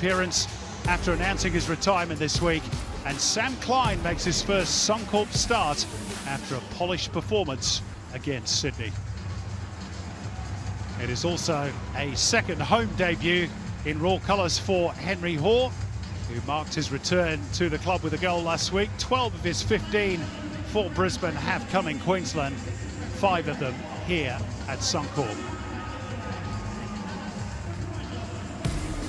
appearance after announcing his retirement this week, and Sam Klein makes his first Suncorp start after a polished performance against Sydney. It is also a second home debut in Raw colours for Henry Hoare, who marked his return to the club with a goal last week. 12 of his 15 for Brisbane have come in Queensland, 5 of them here at Suncorp.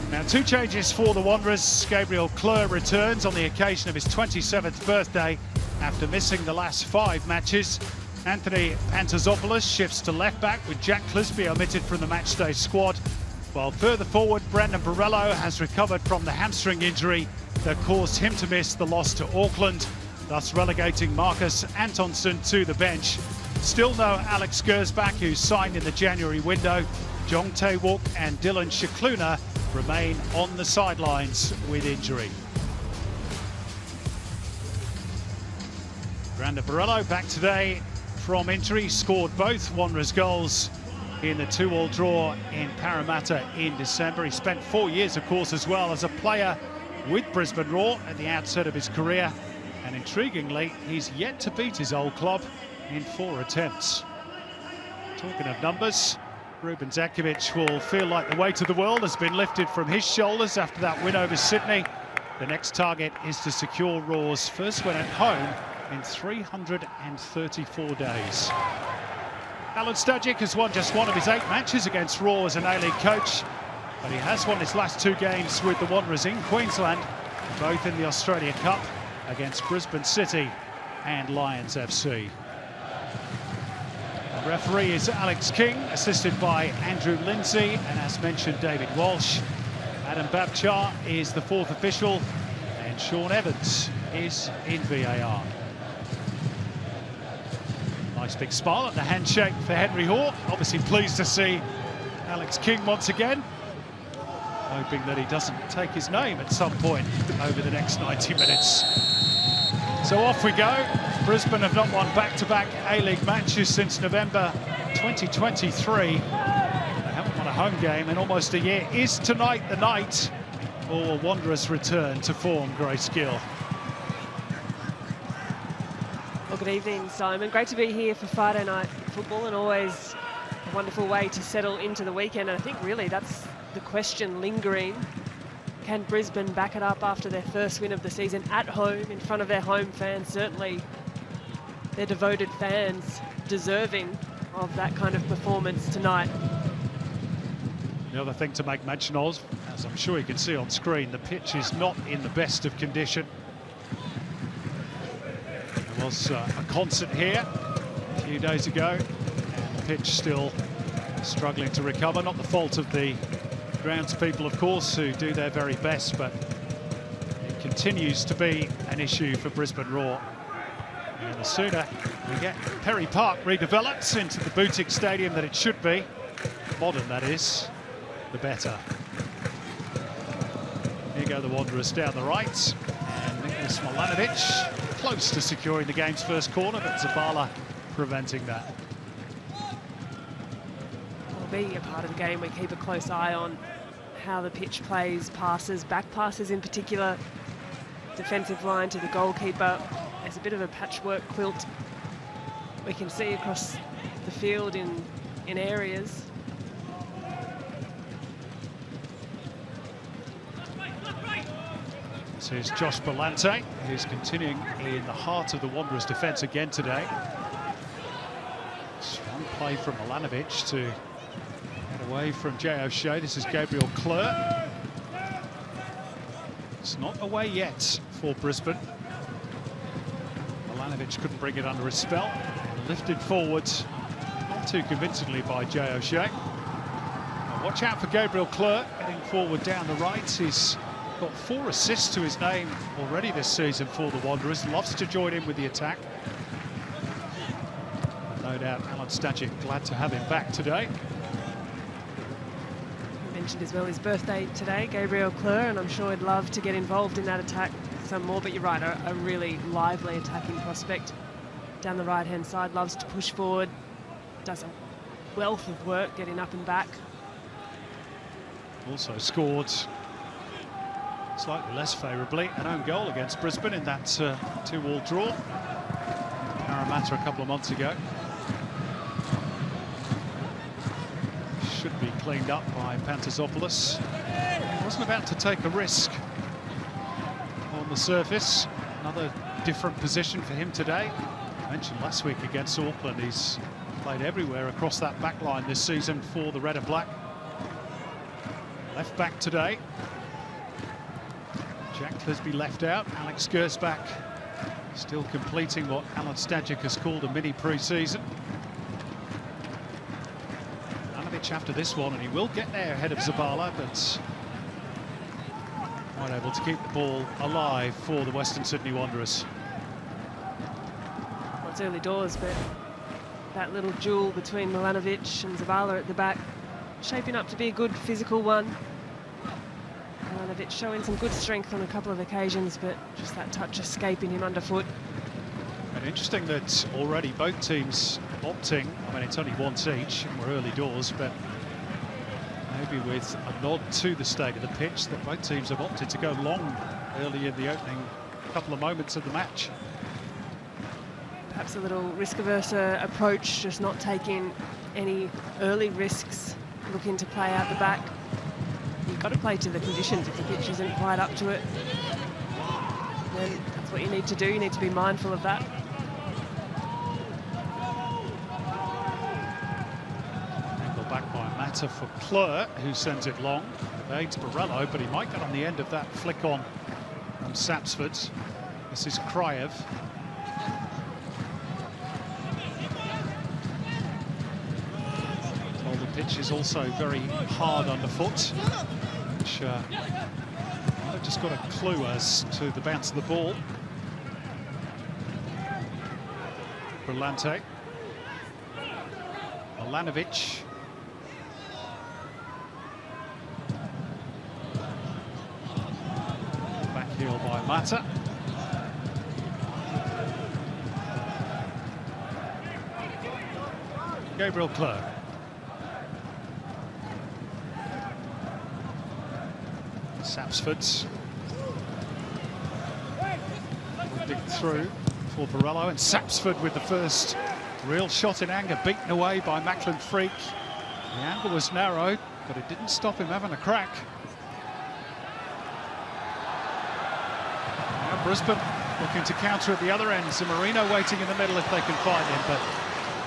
Now, 2 changes for the Wanderers. Gabriel Clerc returns on the occasion of his 27th birthday after missing the last 5 matches. Anthony Pantazopoulos shifts to left-back with Jack Clisby omitted from the matchday squad, while further forward Brandon Borrello has recovered from the hamstring injury that caused him to miss the loss to Auckland, thus relegating Marcus Antonsen to the bench. Still no Alex Gersbach, who signed in the January window. Jong Tae-wook and Dylan Shikluna remain on the sidelines with injury. Brandon Borrello back today from injury, scored both Wanderers goals in the 2-2 draw in Parramatta in December. He spent 4 years, of course, as well as a player with Brisbane Roar at the outset of his career. And intriguingly, he's yet to beat his old club in 4 attempts. Talking of numbers, Ruben Zakovic will feel like the weight of the world has been lifted from his shoulders after that win over Sydney. The next target is to secure Roar's first win at home in 334 days. Alan Stajic has won just 1 of his 8 matches against Roar as an A-League coach, but he has won his last 2 games with the Wanderers in Queensland, both in the Australia Cup against Brisbane City and Lions FC. The referee is Alex King, assisted by Andrew Lindsay and, as mentioned, David Walsh. Adam Babchar is the 4th official, and Sean Evans is in VAR. Nice big smile at the handshake for Henry Hoare. Obviously pleased to see Alex King once again, hoping that he doesn't take his name at some point over the next 90 minutes. So off we go. Brisbane have not won back-to-back A-League matches since November 2023. They haven't won a home game in almost a year. Is tonight the night for Wanderers' return to form, Grace Gill? Well, good evening, Simon. Great to be here for Friday night football, and always a wonderful way to settle into the weekend. And I think really that's the question lingering. Can Brisbane back it up after their first win of the season at home in front of their home fans? Certainly their devoted fans deserving of that kind of performance tonight. The other thing to make mention of, as I'm sure you can see on screen, the pitch is not in the best of condition. There was a concert here a few days ago, and the pitch still struggling to recover. Not the fault of the grounds people, of course, who do their very best, but it continues to be an issue for Brisbane Roar. And the sooner we get Perry Park redeveloped into the boutique stadium that it should be, modern that is, the better. Here go the Wanderers down the right, and Nicholas Milanovic close to securing the game's first corner, but Zabala preventing that. Be a part of the game. We keep a close eye on how the pitch plays, passes, back passes in particular, defensive line to the goalkeeper. There's a bit of a patchwork quilt we can see across the field in areas. This is Josh Belante, who's continuing in the heart of the Wanderers' defence again today. Strong play from Milanovic to away from Jay O'Shea. This is Gabriel Clerc. It's not away yet for Brisbane. Milanovic couldn't bring it under his spell. Lifted forward, not too convincingly by Jay O'Shea. Now watch out for Gabriel Clerc getting forward down the right. He's got 4 assists to his name already this season for the Wanderers. Loves to join in with the attack. No doubt Alan Stajic glad to have him back today. Mentioned as well his birthday today, Gabriel Clerc, and I'm sure he'd love to get involved in that attack some more. But you're right, a really lively attacking prospect down the right-hand side, loves to push forward, does a wealth of work getting up and back. Also scored slightly less favourably, an own goal against Brisbane in that 2-2 draw. Parramatta a couple of months ago. Should be cleaned up by Pantasopoulos. Wasn't about to take a risk on the surface. Another different position for him today. I mentioned last week against Auckland, he's played everywhere across that back line this season for the Red and Black. Left back today. Jack Clisby left out. Alex Gersbach still completing what Alan Stajic has called a mini pre-season. Ivanovic after this one, and he will get there ahead of Zabala, but not able to keep the ball alive for the Western Sydney Wanderers. Well, it's early doors, but that little duel between Milanovic and Zabala at the back shaping up to be a good physical one. Milanovic showing some good strength on a couple of occasions, but just that touch escaping him underfoot. And interesting that already both teams opting, I mean, it's only once each, and we're early doors, but maybe with a nod to the state of the pitch, that both teams have opted to go long early in the opening couple of moments of the match. Perhaps a little risk-averse approach, just not taking any early risks, looking to play out the back. You've got to play to the conditions. If the pitch isn't quite up to it, then that's what you need to do. You need to be mindful of that. Angle back by Mata for Kleur, who sends it long. Evades Borello, but he might get on the end of that flick on from Sapsford. This is Kraev. Well, the pitch is also very hard underfoot, which I've just got a clue as to the bounce of the ball. Brillante. Milanovic. Back heel by Mata. Gabriel Kleur. Sapsford will dig through for Borello, and Sapsford with the first real shot in anger, beaten away by Macklin Freak. The angle was narrow, but it didn't stop him having a crack. Now Brisbane looking to counter at the other end. Marino waiting in the middle if they can find him, but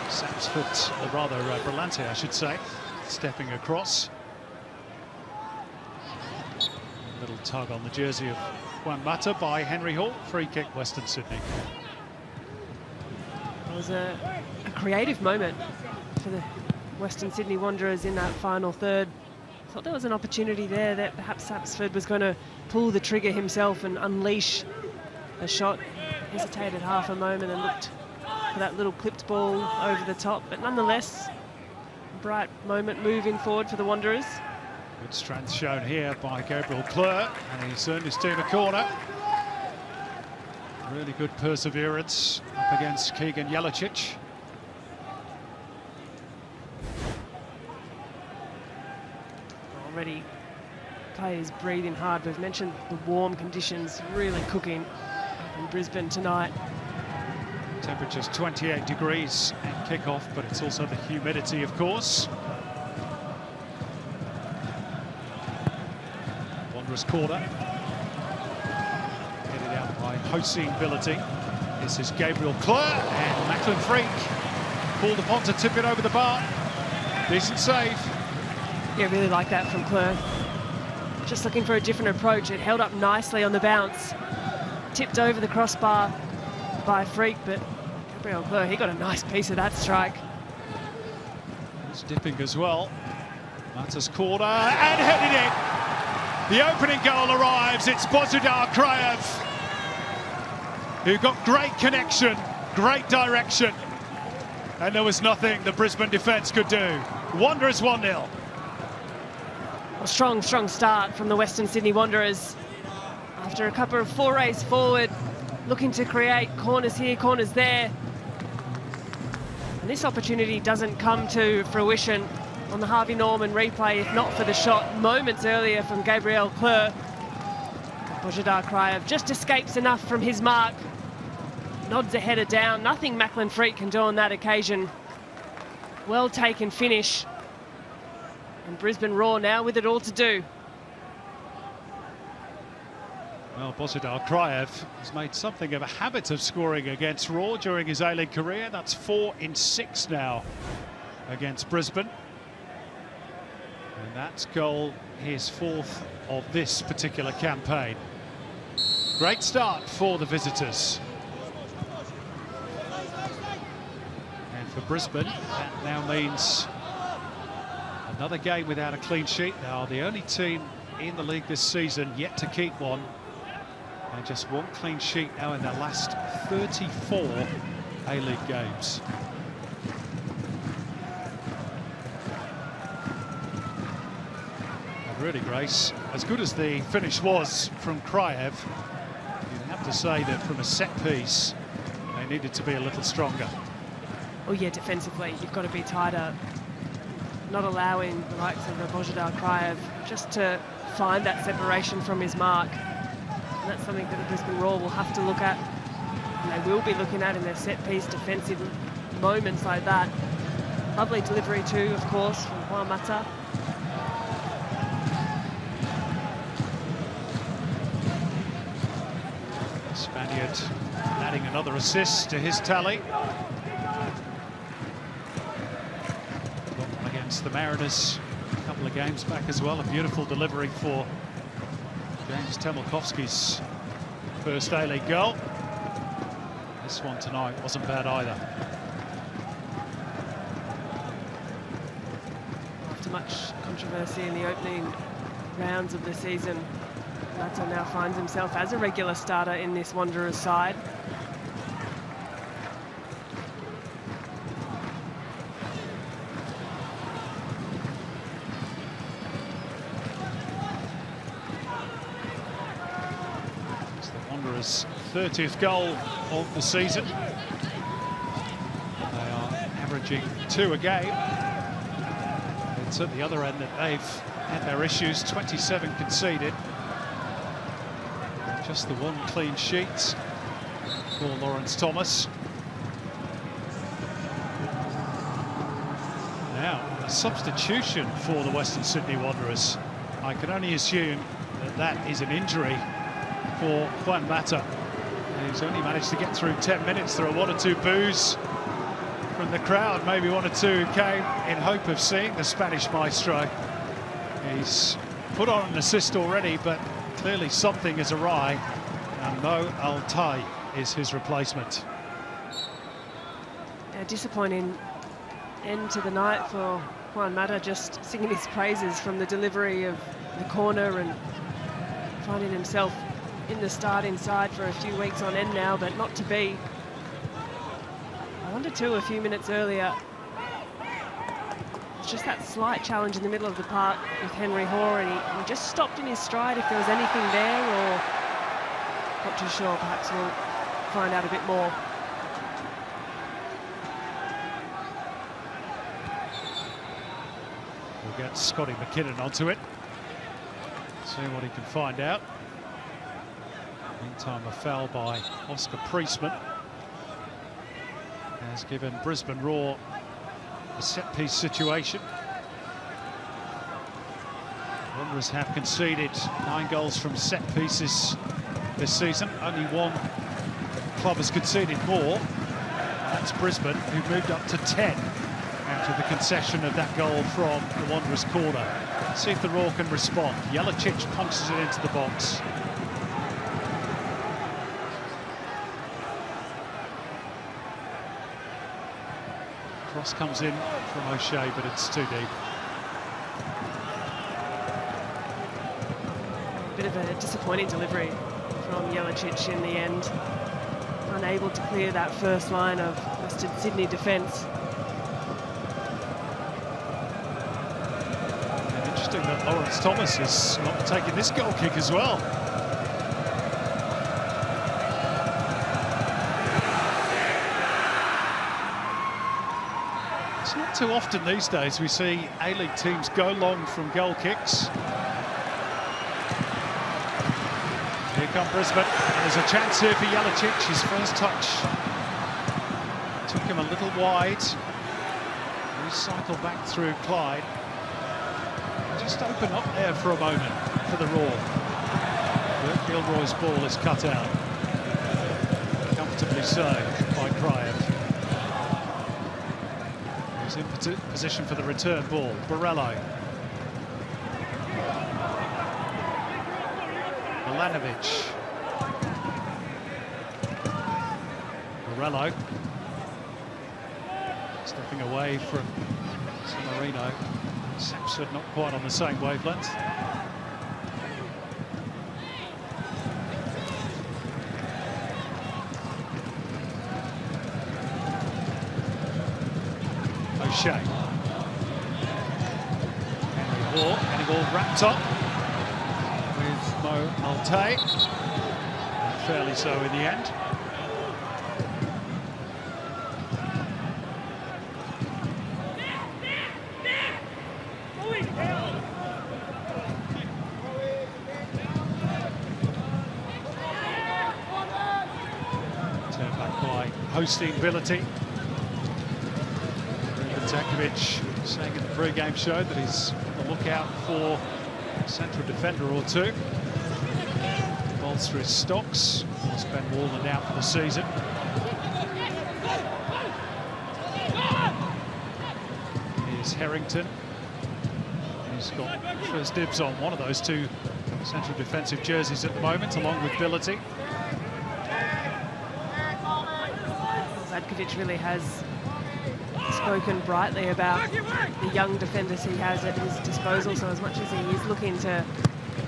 Sapsford, or rather Brillante, I should say, stepping across. Little tug on the jersey of Juan Mata by Henry Hall. Free kick, Western Sydney. It was a creative moment for the Western Sydney Wanderers in that final third. Thought there was an opportunity there that perhaps Sapsford was going to pull the trigger himself and unleash a shot. Hesitated half a moment and looked for that little clipped ball over the top, but nonetheless, bright moment moving forward for the Wanderers. Good strength shown here by Gabriel Kleur, and he's earned his team a corner. Really good perseverance up against Keegan Jelicic. Already players breathing hard. We've mentioned the warm conditions really cooking up in Brisbane tonight. Temperature's 28 degrees at kick-off, but it's also the humidity, of course. Wanderers corner. Headed out by Hossein Billity. This is Gabriel Kleur, and Macklin Freak called upon to tip it over the bar. Decent save. Yeah, really like that from Kleur. Just looking for a different approach. It held up nicely on the bounce. Tipped over the crossbar by Freak, but Gabriel Kleur, he got a nice piece of that strike. He's dipping as well. Mata's corner, and headed in. The opening goal arrives. It's Bozidar Kraev, who got great connection, great direction, and there was nothing the Brisbane defence could do. Wanderers 1-0. A strong start from the Western Sydney Wanderers. After a couple of forays forward, looking to create corners here, corners there. And this opportunity doesn't come to fruition on the Harvey Norman replay, if not for the shot moments earlier from Gabriel Kleur. Bojidar Kraev just escapes enough from his mark. Nods a header down. Nothing Macklin Freet can do on that occasion. Well taken finish. And Brisbane Roar now with it all to do. Well, Bojidar Kraev has made something of a habit of scoring against Roar during his A-League career. That's 4 in 6 now against Brisbane. And that's goal his 4th of this particular campaign. Great start for the visitors. And for Brisbane, that now means another game without a clean sheet. They are the only team in the league this season yet to keep one. And just one clean sheet now in their last 34 A-League games. And really, Grace, as good as the finish was from Kraev, you'd have to say that from a set piece, they needed to be a little stronger. Oh yeah, defensively, you've got to be tighter. Not allowing the likes of Bojidar Kraev just to find that separation from his mark. And that's something that the Brisbane Roar will have to look at. And they will be looking at in their set-piece defensive moments like that. Lovely delivery too, of course, from Juan Mata. Spaniard adding another assist to his tally. Against the Mariners a couple of games back as well. A beautiful delivery for James Temelkovski's first A-League goal. This one tonight wasn't bad either. After much controversy in the opening rounds of the season, Mata now finds himself as a regular starter in this Wanderers side. It's the Wanderers' 30th goal of the season. They are averaging 2 a game. It's at the other end that they've had their issues, 27 conceded. Just the one clean sheet for Lawrence Thomas. Now, a substitution for the Western Sydney Wanderers. I can only assume that that is an injury for Juan Mata. He's only managed to get through 10 minutes. There are 1 or 2 boos from the crowd. Maybe 1 or 2 who came in hope of seeing the Spanish maestro. He's put on an assist already, but clearly something is awry, and Mo Altai is his replacement. A disappointing end to the night for Juan Mata, just singing his praises from the delivery of the corner and finding himself in the starting side for a few weeks on end now, but not to be. I wondered too a few minutes earlier, it's just that slight challenge in the middle of the park with Henry Hoare, and he just stopped in his stride if there was anything there, or not too sure. Perhaps we'll find out a bit more. We'll get Scotty McKinnon onto it, see what he can find out. Meantime, a foul by Oscar Priestman has given Brisbane Roar a set-piece situation. Wanderers have conceded 9 goals from set pieces this season. Only one club has conceded more. That's Brisbane, who moved up to 10 after the concession of that goal from the Wanderers' corner. Let's see if the Roar can respond. Jelicic punches it into the box. Cross comes in from O'Shea, but it's too deep. A bit of a disappointing delivery from Jelicic in the end. Unable to clear that first line of Western Sydney defence. And interesting that Lawrence Thomas is not taking this goal kick as well. It's not too often these days we see A-League teams go long from goal kicks. Here come Brisbane. There's a chance here for Jelicic. His first touch took him a little wide. Recycle back through Clyde. Just open up there for a moment for the Raw. But Gilroy's ball is cut out. Comfortably so by Kriev. He's in position for the return ball. Borello. Milanovic. Borello. Stepping away from Marino. Sapsford not quite on the same wavelength. O'Shea. Any ball wrapped up with Mo Alte. Fairly so in the end. Turned back by hosting ability. Zakovic saying in the pre-game show that he's on the lookout for a central defender or two. Bolster his stocks. He's Ben Walden out for the season. Here's Harrington. He's got first dibs on one of those two central defensive jerseys at the moment, along with Ability. Zakovic really has spoken brightly about the young defenders he has at his disposal, so as much as he is looking to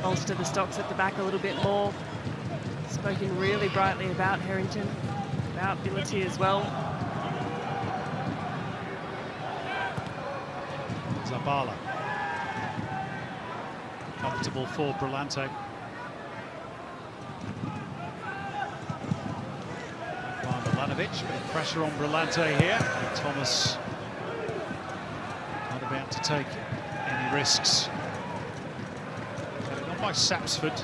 bolster the stocks at the back a little bit more, spoken really brightly about Harrington, about Ability as well. Zabala. Comfortable for Brillante. Milanovic, big pressure on Brillante here. And Thomas not about to take any risks. Not by Sapsford.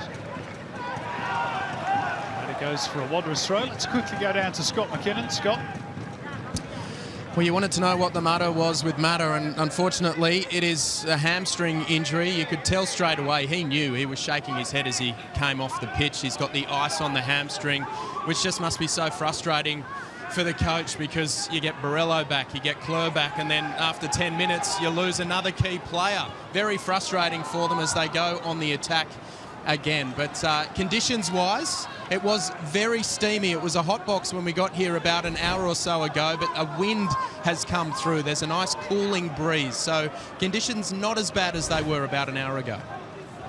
And it goes for a Wanderers throw. Let's quickly go down to Scott McKinnon. Scott. Well, you wanted to know what the matter was with Matter, and unfortunately it is a hamstring injury. You could tell straight away. He knew. He was shaking his head as he came off the pitch. He's got the ice on the hamstring, which just must be so frustrating for the coach, because you get Borello back, you get Klur back, and then after 10 minutes you lose another key player. Very frustrating for them as they go on the attack again. But conditions-wise, it was very steamy. It was a hot box when we got here about an hour or so ago, but a wind has come through. There's a nice cooling breeze, so conditions not as bad as they were about an hour ago.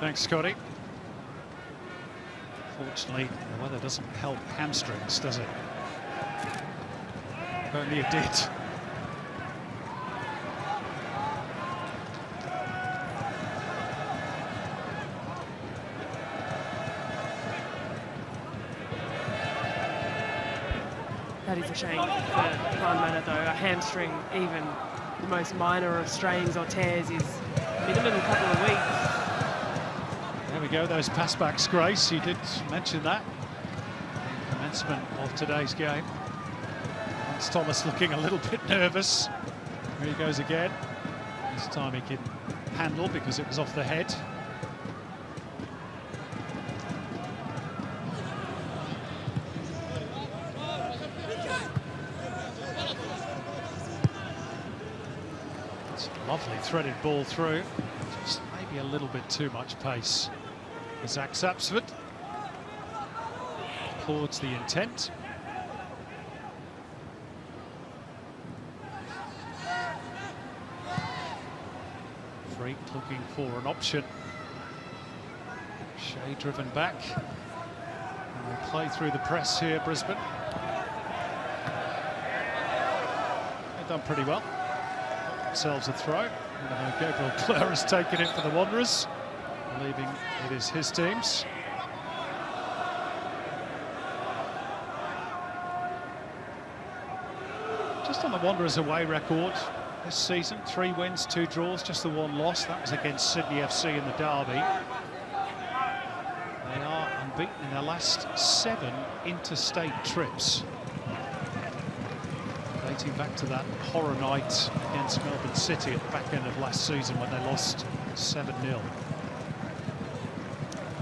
Thanks, Scotty. Fortunately, the weather doesn't help hamstrings, does it? Only it did. That is a shame for Parramatta, though. A hamstring, even the most minor of strains or tears, is minimum a couple of weeks. There we go, those passbacks, Grace. You did mention that. Commencement of today's game. It's Thomas looking a little bit nervous. Here he goes again. This time he can handle because it was off the head. It's a lovely threaded ball through. Just maybe a little bit too much pace for Zach Sapsford. Applauds the intent. Freak looking for an option. Shea driven back. And they play through the press here, Brisbane. They've done pretty well. Themselves a throw. Gabriel Klur has taken it for the Wanderers, believing it is his team's. Just on the Wanderers away record this season, 3 wins, 2 draws, just the 1 loss. That was against Sydney FC in the derby. They are unbeaten in their last 7 interstate trips, dating back to that horror night against Melbourne City at the back end of last season when they lost 7-0.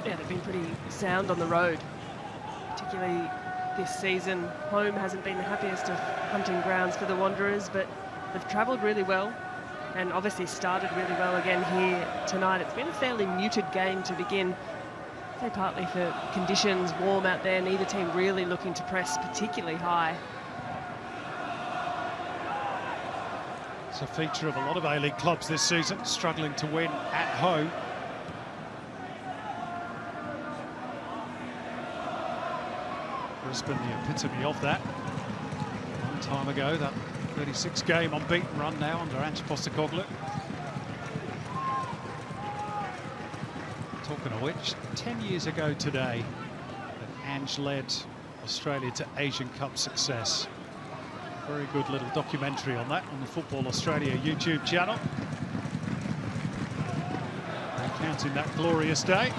Yeah, they've been pretty sound on the road, particularly this season. Home hasn't been the happiest of hunting grounds for the Wanderers, but they've travelled really well and obviously started really well again here tonight. It's been a fairly muted game to begin, say partly for conditions, warm out there, neither team really looking to press particularly high. It's a feature of a lot of A-League clubs this season, struggling to win at home. Brisbane, the epitome of that. A long time ago, that 36-game unbeaten run now under Ange Postecoglou. Talking of which, 10 years ago today, that Ange led Australia to Asian Cup success. Very good little documentary on that on the Football Australia YouTube channel. Recounting that glorious day.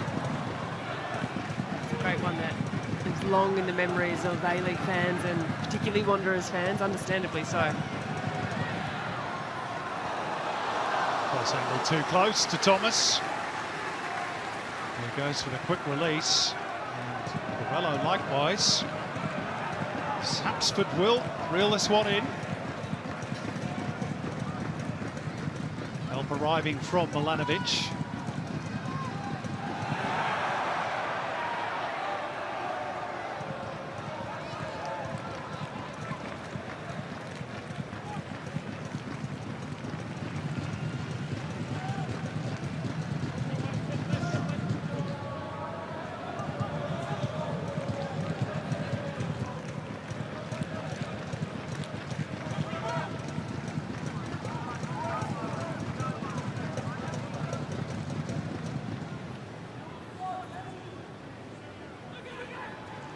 It's a great one that lives long in the memories of A-League fans and particularly Wanderers fans, understandably so. Cross angle too close to Thomas. He goes for the quick release, and Borrello likewise. Sapsford will reel this one in. Help arriving from Milanovic.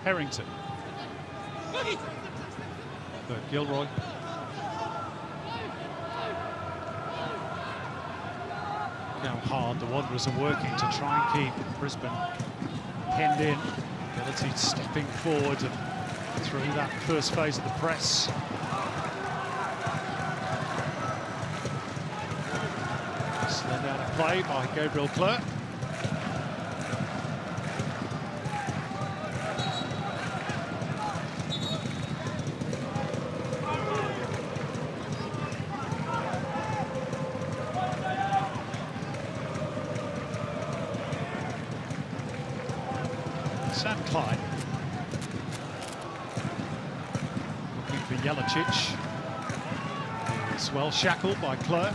Harrington. But Gilroy. How hard the Wanderers are working to try and keep Brisbane penned in. Ability stepping forward and through that first phase of the press. Slid out of play by Gabriel Clerc. Sam Klein looking for Jelicic. It's well shackled by Clerc.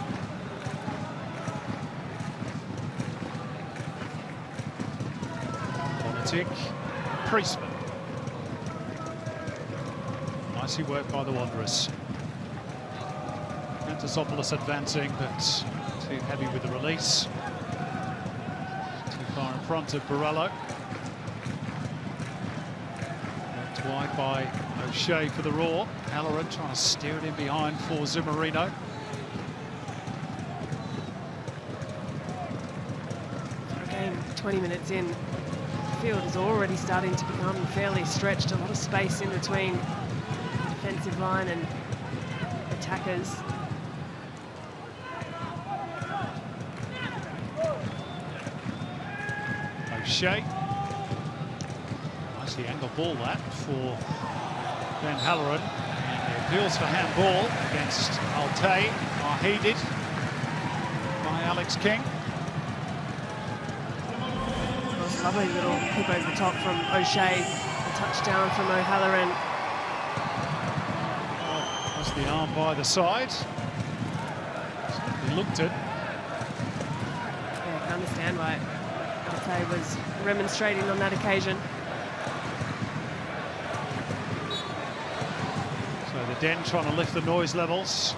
Politic, Priestman. Nicely worked by the Wanderers. Antisopoulos advancing, but too heavy with the release. Too far in front of Borrello. Wide by O'Shea for the Raw. Halloran trying to steer it in behind for Zumarino. For a game 20 minutes in, the field is already starting to become fairly stretched. A lot of space in between the defensive line and attackers. O'Shea. Nicely angled ball that for Ben Halloran. And the appeals for handball against Altay are heeded by Alex King. Lovely little kick over the top from O'Shea. A touchdown from O'Halloran. That's the arm by the side. He looked it. Yeah, I can understand why Altay was remonstrating on that occasion. So the Den trying to lift the noise levels.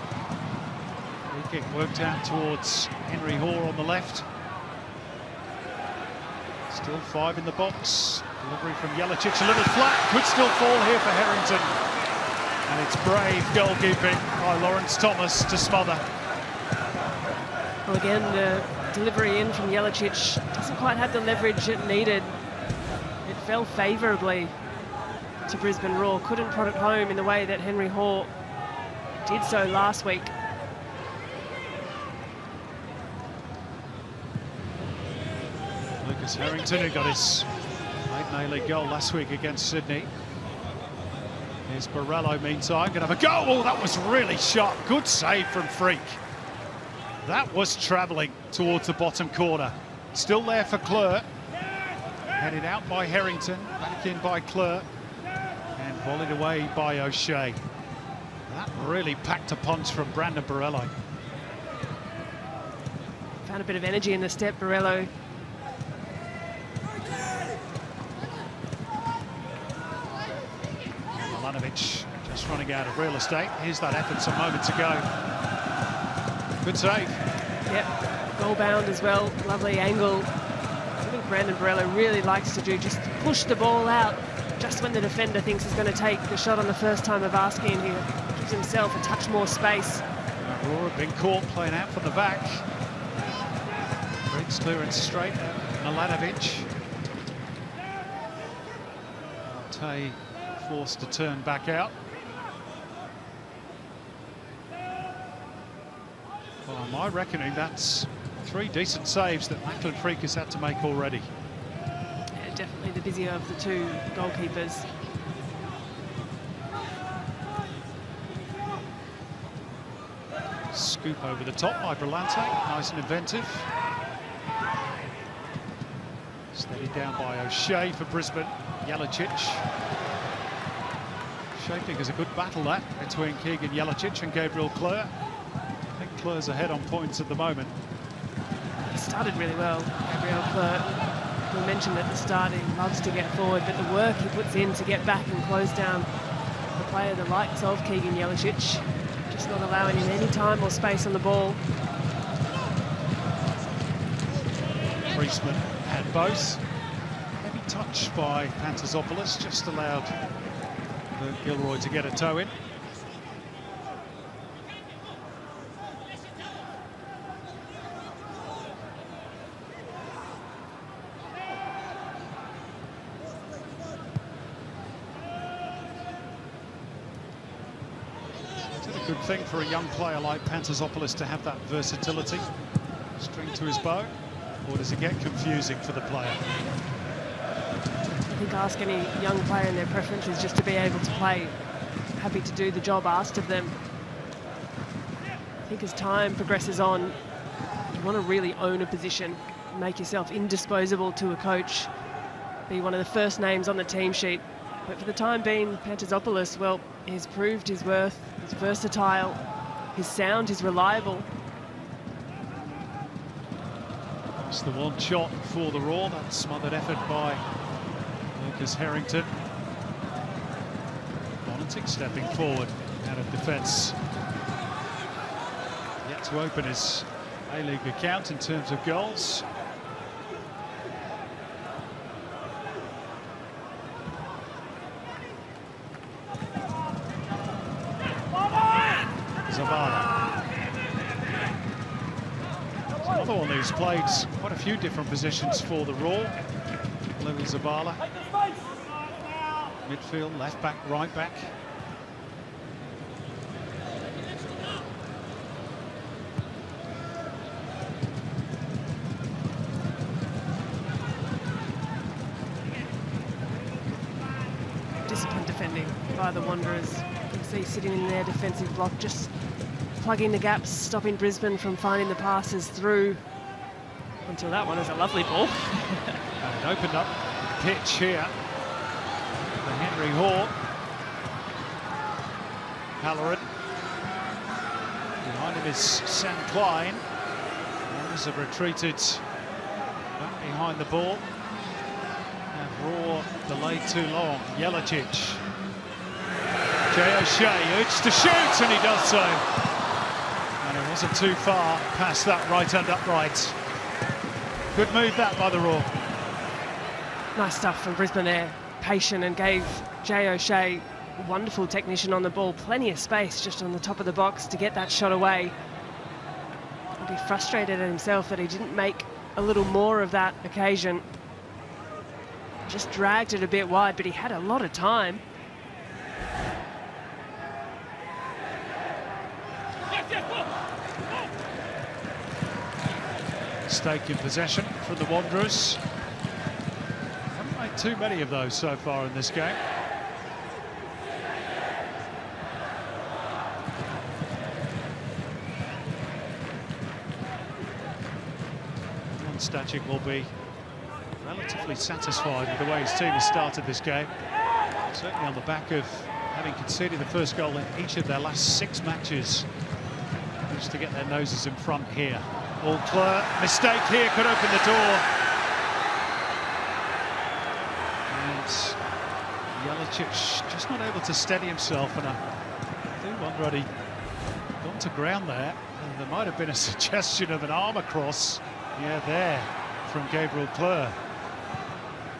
Free kick worked out towards Henry Hoare on the left. Still 5 in the box. Delivery from Jelicic, a little flat. Could still fall here for Harrington. And it's brave goalkeeping by Lawrence Thomas to smother. Well, again, the delivery in from Jelicic doesn't quite have the leverage it needed. It fell favourably to Brisbane Roar. Couldn't prod it home in the way that Henry Hall did so last week. Lucas Harrington, who got his maiden A-League goal last week against Sydney. Here's Borrello, meantime, going to have a go. Oh, that was really sharp. Good save from Freak. That was travelling towards the bottom corner. Still there for Clerc. Headed out by Harrington, back in by Clerc, and volleyed away by O'Shea. That really packed a punch from Brandon Borrello. Found a bit of energy in the step, Borrello. Milanovic just running out of real estate. Here's that effort some moments ago. Good save. Yep, goal bound as well. Lovely angle. I think Brandon Borrello really likes to do, just push the ball out just when the defender thinks he's going to take the shot on the first time of asking. He gives himself a touch more space. Roar have been caught playing out from the back. Briggs clearance straight. Milanovic. Tay forced to turn back out. Well, on my reckoning, that's 3 decent saves that Lachlan Freak has had to make already. Yeah, definitely the busier of the two goalkeepers. Scoop over the top by Brillante, nice and inventive. Steadied down by O'Shea for Brisbane. Jelicic. Shaping as a good battle that between Keegan Jelicic and Gabriel Clerc. I think Clerc's ahead on points at the moment. He started really well, Gabriel Clerc. We mentioned at the start he loves to get forward, but the work he puts in to get back and close down the player the likes of Keegan Jelicic, just not allowing him any time or space on the ball. Brisbane had both. Heavy touch by Pantazopoulos, just allowed Gilroy to get a toe in. Is it a good thing for a young player like Pantazopoulos to have that versatility? String to his bow, or does it get confusing for the player? I think ask any young player and their preference is just to be able to play, happy to do the job asked of them. I think as time progresses on, you want to really own a position, make yourself indisposable to a coach, be one of the first names on the team sheet. But for the time being, Pantazopoulos, well, he's proved his worth, he's versatile, his sound is reliable. It's the one shot for the Roar, that smothered effort by Lucas Harrington. Bonnetic stepping forward out of defence. Yet to open his A-League account in terms of goals. Zavala. There's another one who's played quite a few different positions for the Roar. Louis Zavala. Midfield, left back, right back. Disciplined defending by the Wanderers. You can see sitting in their defensive block, just plugging the gaps, stopping Brisbane from finding the passes through. Until that one is a lovely ball. And it opened up the pitch here for Henry Hall. Halloran. Behind him is Sam Klein. Others have retreated back behind the ball. And Roar delayed too long. Jelicic. Jay O'Shea urged to shoot, and he does so. And it wasn't too far past that right hand upright. Good move that by the Roar. Nice stuff from Brisbane there. Patient, and gave Jay O'Shea, a wonderful technician on the ball, plenty of space just on the top of the box to get that shot away. And be frustrated at himself that he didn't make a little more of that occasion. just dragged it a bit wide, but he had a lot of time. Mistake in possession from the Wanderers. Haven't made too many of those so far in this game. Stajic will be relatively satisfied with the way his team has started this game. Certainly on the back of having conceded the first goal in each of their last 6 matches. Just to get their noses in front here. All Clare, mistake here could open the door. And Jelicic just not able to steady himself, and I do wonder had he gone to ground there. There might have been a suggestion of an arm across. Yeah, there from Gabriel Clare.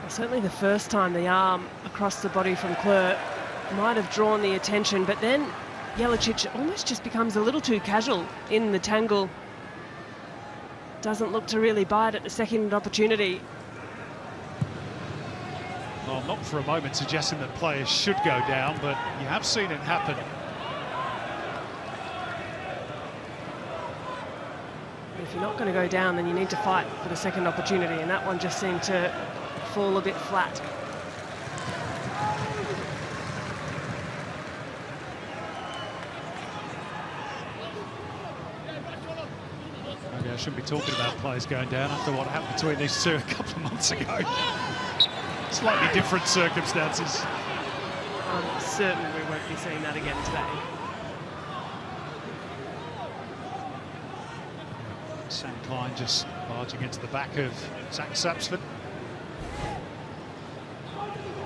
Well, certainly the first time the arm across the body from Clare might have drawn the attention, but then Jelicic almost just becomes a little too casual in the tangle. Doesn't look to really bite at the second opportunity. Well, I'm not for a moment suggesting that players should go down, but you have seen it happen. If you're not going to go down, then you need to fight for the second opportunity, and that one just seemed to fall a bit flat. Maybe I shouldn't be talking about players going down after what happened between these two a couple of months ago. Slightly different circumstances. I'm certain we won't be seeing that again today. Sam Klein just barging into the back of Zach Sapsford.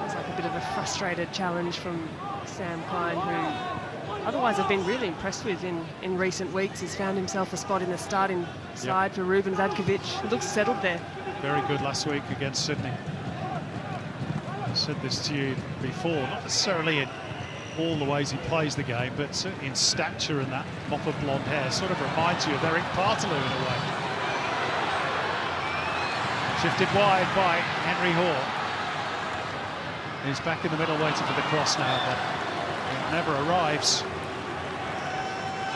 It's like a bit of a frustrated challenge from Sam Klein, who otherwise I've been really impressed with in recent weeks. He's found himself a spot in the starting side for Ruben Zadkovic. He looks settled there. Very good last week against Sydney. I said this to you before, not necessarily in all the ways he plays the game, but certainly in stature and that mop of blonde hair sort of reminds you of Eric Partaloo in a way. Shifted wide by Henry Hall. He's back in the middle waiting for the cross now, but it never arrives.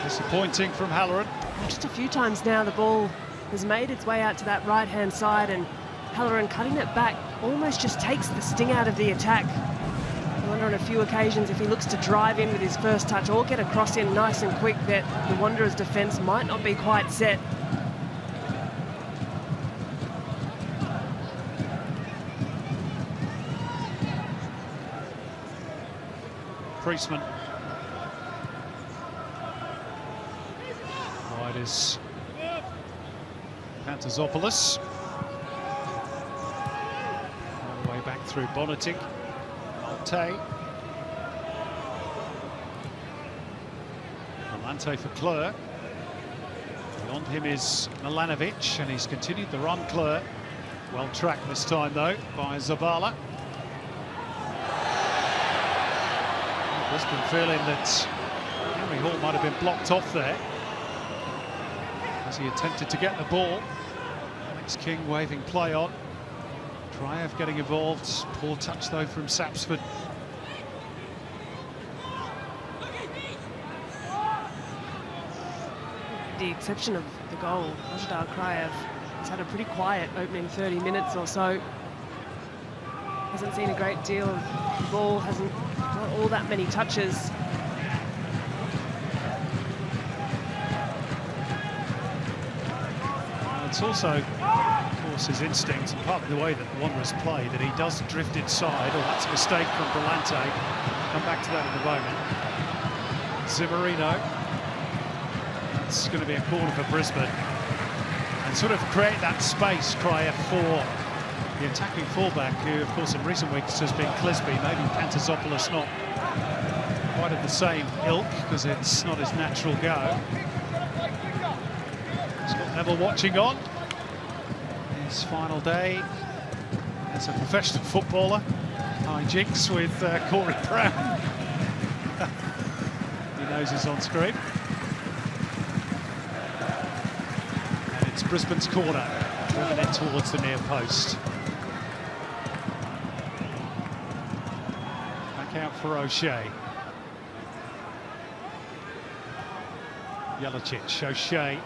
Disappointing from Halloran. Just a few times now the ball has made its way out to that right-hand side, and Halloran cutting it back almost just takes the sting out of the attack. I wonder on a few occasions if he looks to drive in with his first touch or get a cross in nice and quick, that the Wanderers' defence might not be quite set. Priestman. Wide is Pantazopoulos. All the way back through Bonatic. Malte. Malante for Clare. Beyond him is Milanovic, and he's continued the run, Clare. Well tracked this time, though, by Zabala. Brisbane feeling that Henry Hall might have been blocked off there as he attempted to get the ball. Alex King waving play on. Tryev getting involved. Poor touch, though, from Sapsford. With the exception of the goal, Ojdar Kraev has had a pretty quiet opening 30 minutes or so. Hasn't seen a great deal of the ball, hasn't got all that many touches. It's also, of course, his instincts and part of the way that the Wanderers play, that he does drift inside. Oh, that's a mistake from Brillante. Come back to that in a moment. Zimmerino. That's going to be a corner for Brisbane. And sort of create that space, Cryer, for the attacking fullback, who, of course, in recent weeks has been Clisby. Maybe Pantazopoulos not quite of the same ilk, because it's not his natural go. Scott Neville watching on. His final day as a professional footballer. High jinks with Corey Brown. He knows he's on screen. And it's Brisbane's corner, driven in towards the near post. Back out for O'Shea. Jelicic, O'Shea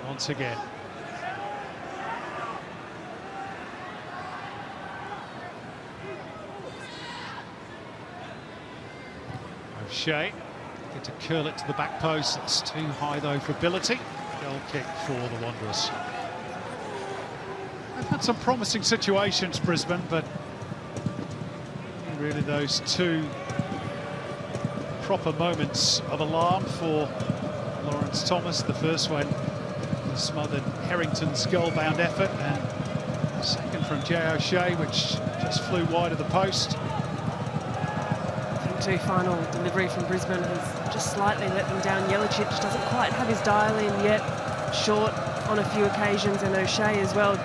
once again. O'Shea get to curl it to the back post. It's too high though for ability. Goal kick for the Wanderers. They've had some promising situations, Brisbane, but really those two proper moments of alarm for Lawrence Thomas. The first one smothered Harrington's goal-bound effort, and second from Jay O'Shea, which just flew wide of the post. The final delivery from Brisbane has just slightly let them down. Jelicic doesn't quite have his dial in yet. Short on a few occasions, and O'Shea as well.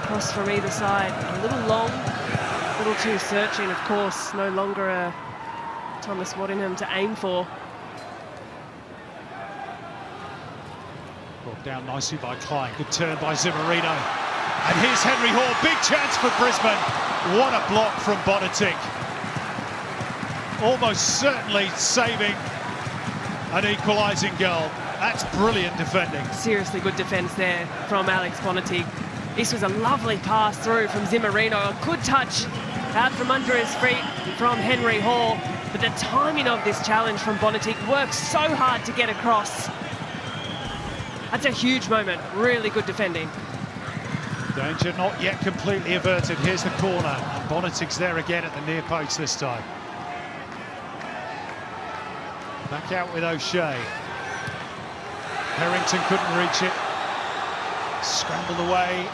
Cross from either side. A little long, a little too searching, of course. No longer a Thomas Waddingham to aim for. Brought down nicely by Klein. Good turn by Zimmerino. And here's Henry Hall. Big chance for Brisbane. What a block from Bonitic. Almost certainly saving an equalising goal. That's brilliant defending. Seriously good defence there from Alex Bonitic. This was a lovely pass through from Zimmerino. A good touch out from under his feet from Henry Hall. But the timing of this challenge from Bonitic works so hard to get across. That's a huge moment. Really good defending. Danger not yet completely averted. Here's the corner. And Bonitic's there again at the near post this time. Back out with O'Shea. Harrington couldn't reach it. Scrambled away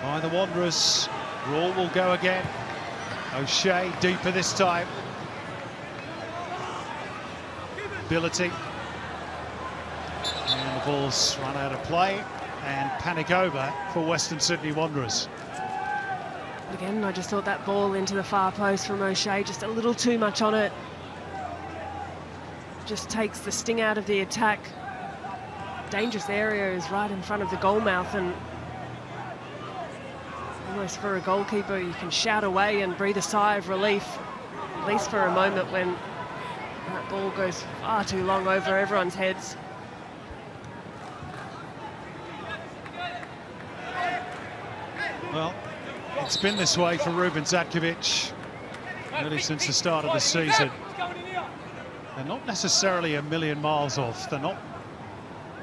by the Wanderers. Raw will go again. O'Shea deeper this time. Ability. And the ball's run out of play. And panic over for Western Sydney Wanderers. Again, I just thought that ball into the far post from O'Shea, just a little too much on it. Just takes the sting out of the attack. Dangerous area is right in front of the goal mouth, and almost for a goalkeeper you can shout away and breathe a sigh of relief, at least for a moment, when that ball goes far too long over everyone's heads. Well, it's been this way for Ruben Zatkovic really since the start of the season. They're not necessarily a million miles off. They're not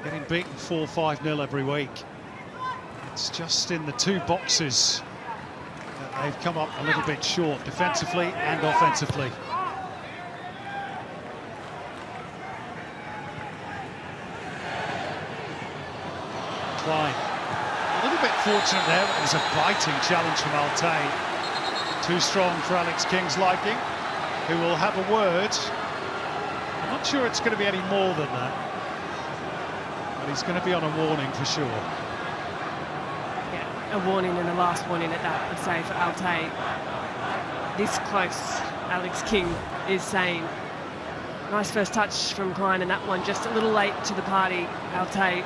getting beaten 4-5-0 every week. It's just in the two boxes that they've come up a little bit short, defensively and offensively. Klein. A little bit fortunate there. It was a biting challenge from Altay. Too strong for Alex King's liking, who will have a word. I'm not sure it's going to be any more than that, but he's going to be on a warning for sure. Yeah, a warning and a last warning at that, I'd say, for Altay. This close, Alex King is saying. Nice first touch from Klein, and that one just a little late to the party. Altay,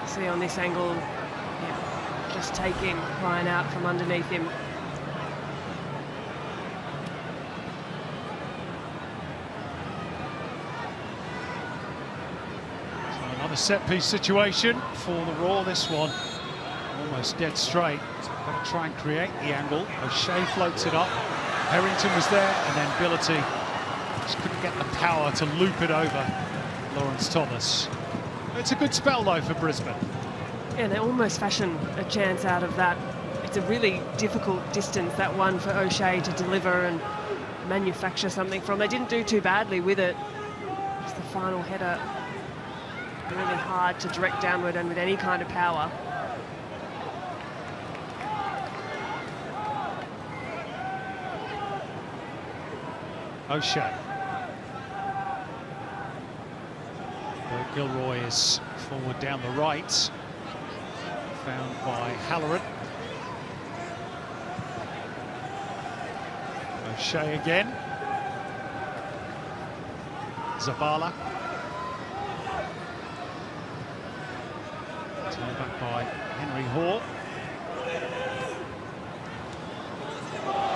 see on this angle, yeah, just taking Klein out from underneath him. A set-piece situation for the Raw. This one almost dead straight. Got to try and create the angle. O'Shea floats it up. Harrington was there, and then Billity just couldn't get the power to loop it over Lawrence Thomas. It's a good spell though for Brisbane. Yeah, they almost fashion a chance out of that. It's a really difficult distance, that one, for O'Shea to deliver and manufacture something from. They didn't do too badly with it. Just the final header. Really hard to direct downward and with any kind of power. O'Shea. Gilroy is forward down the right. Found by Halloran. O'Shea again. Zabala. Turned back by Henry Hall.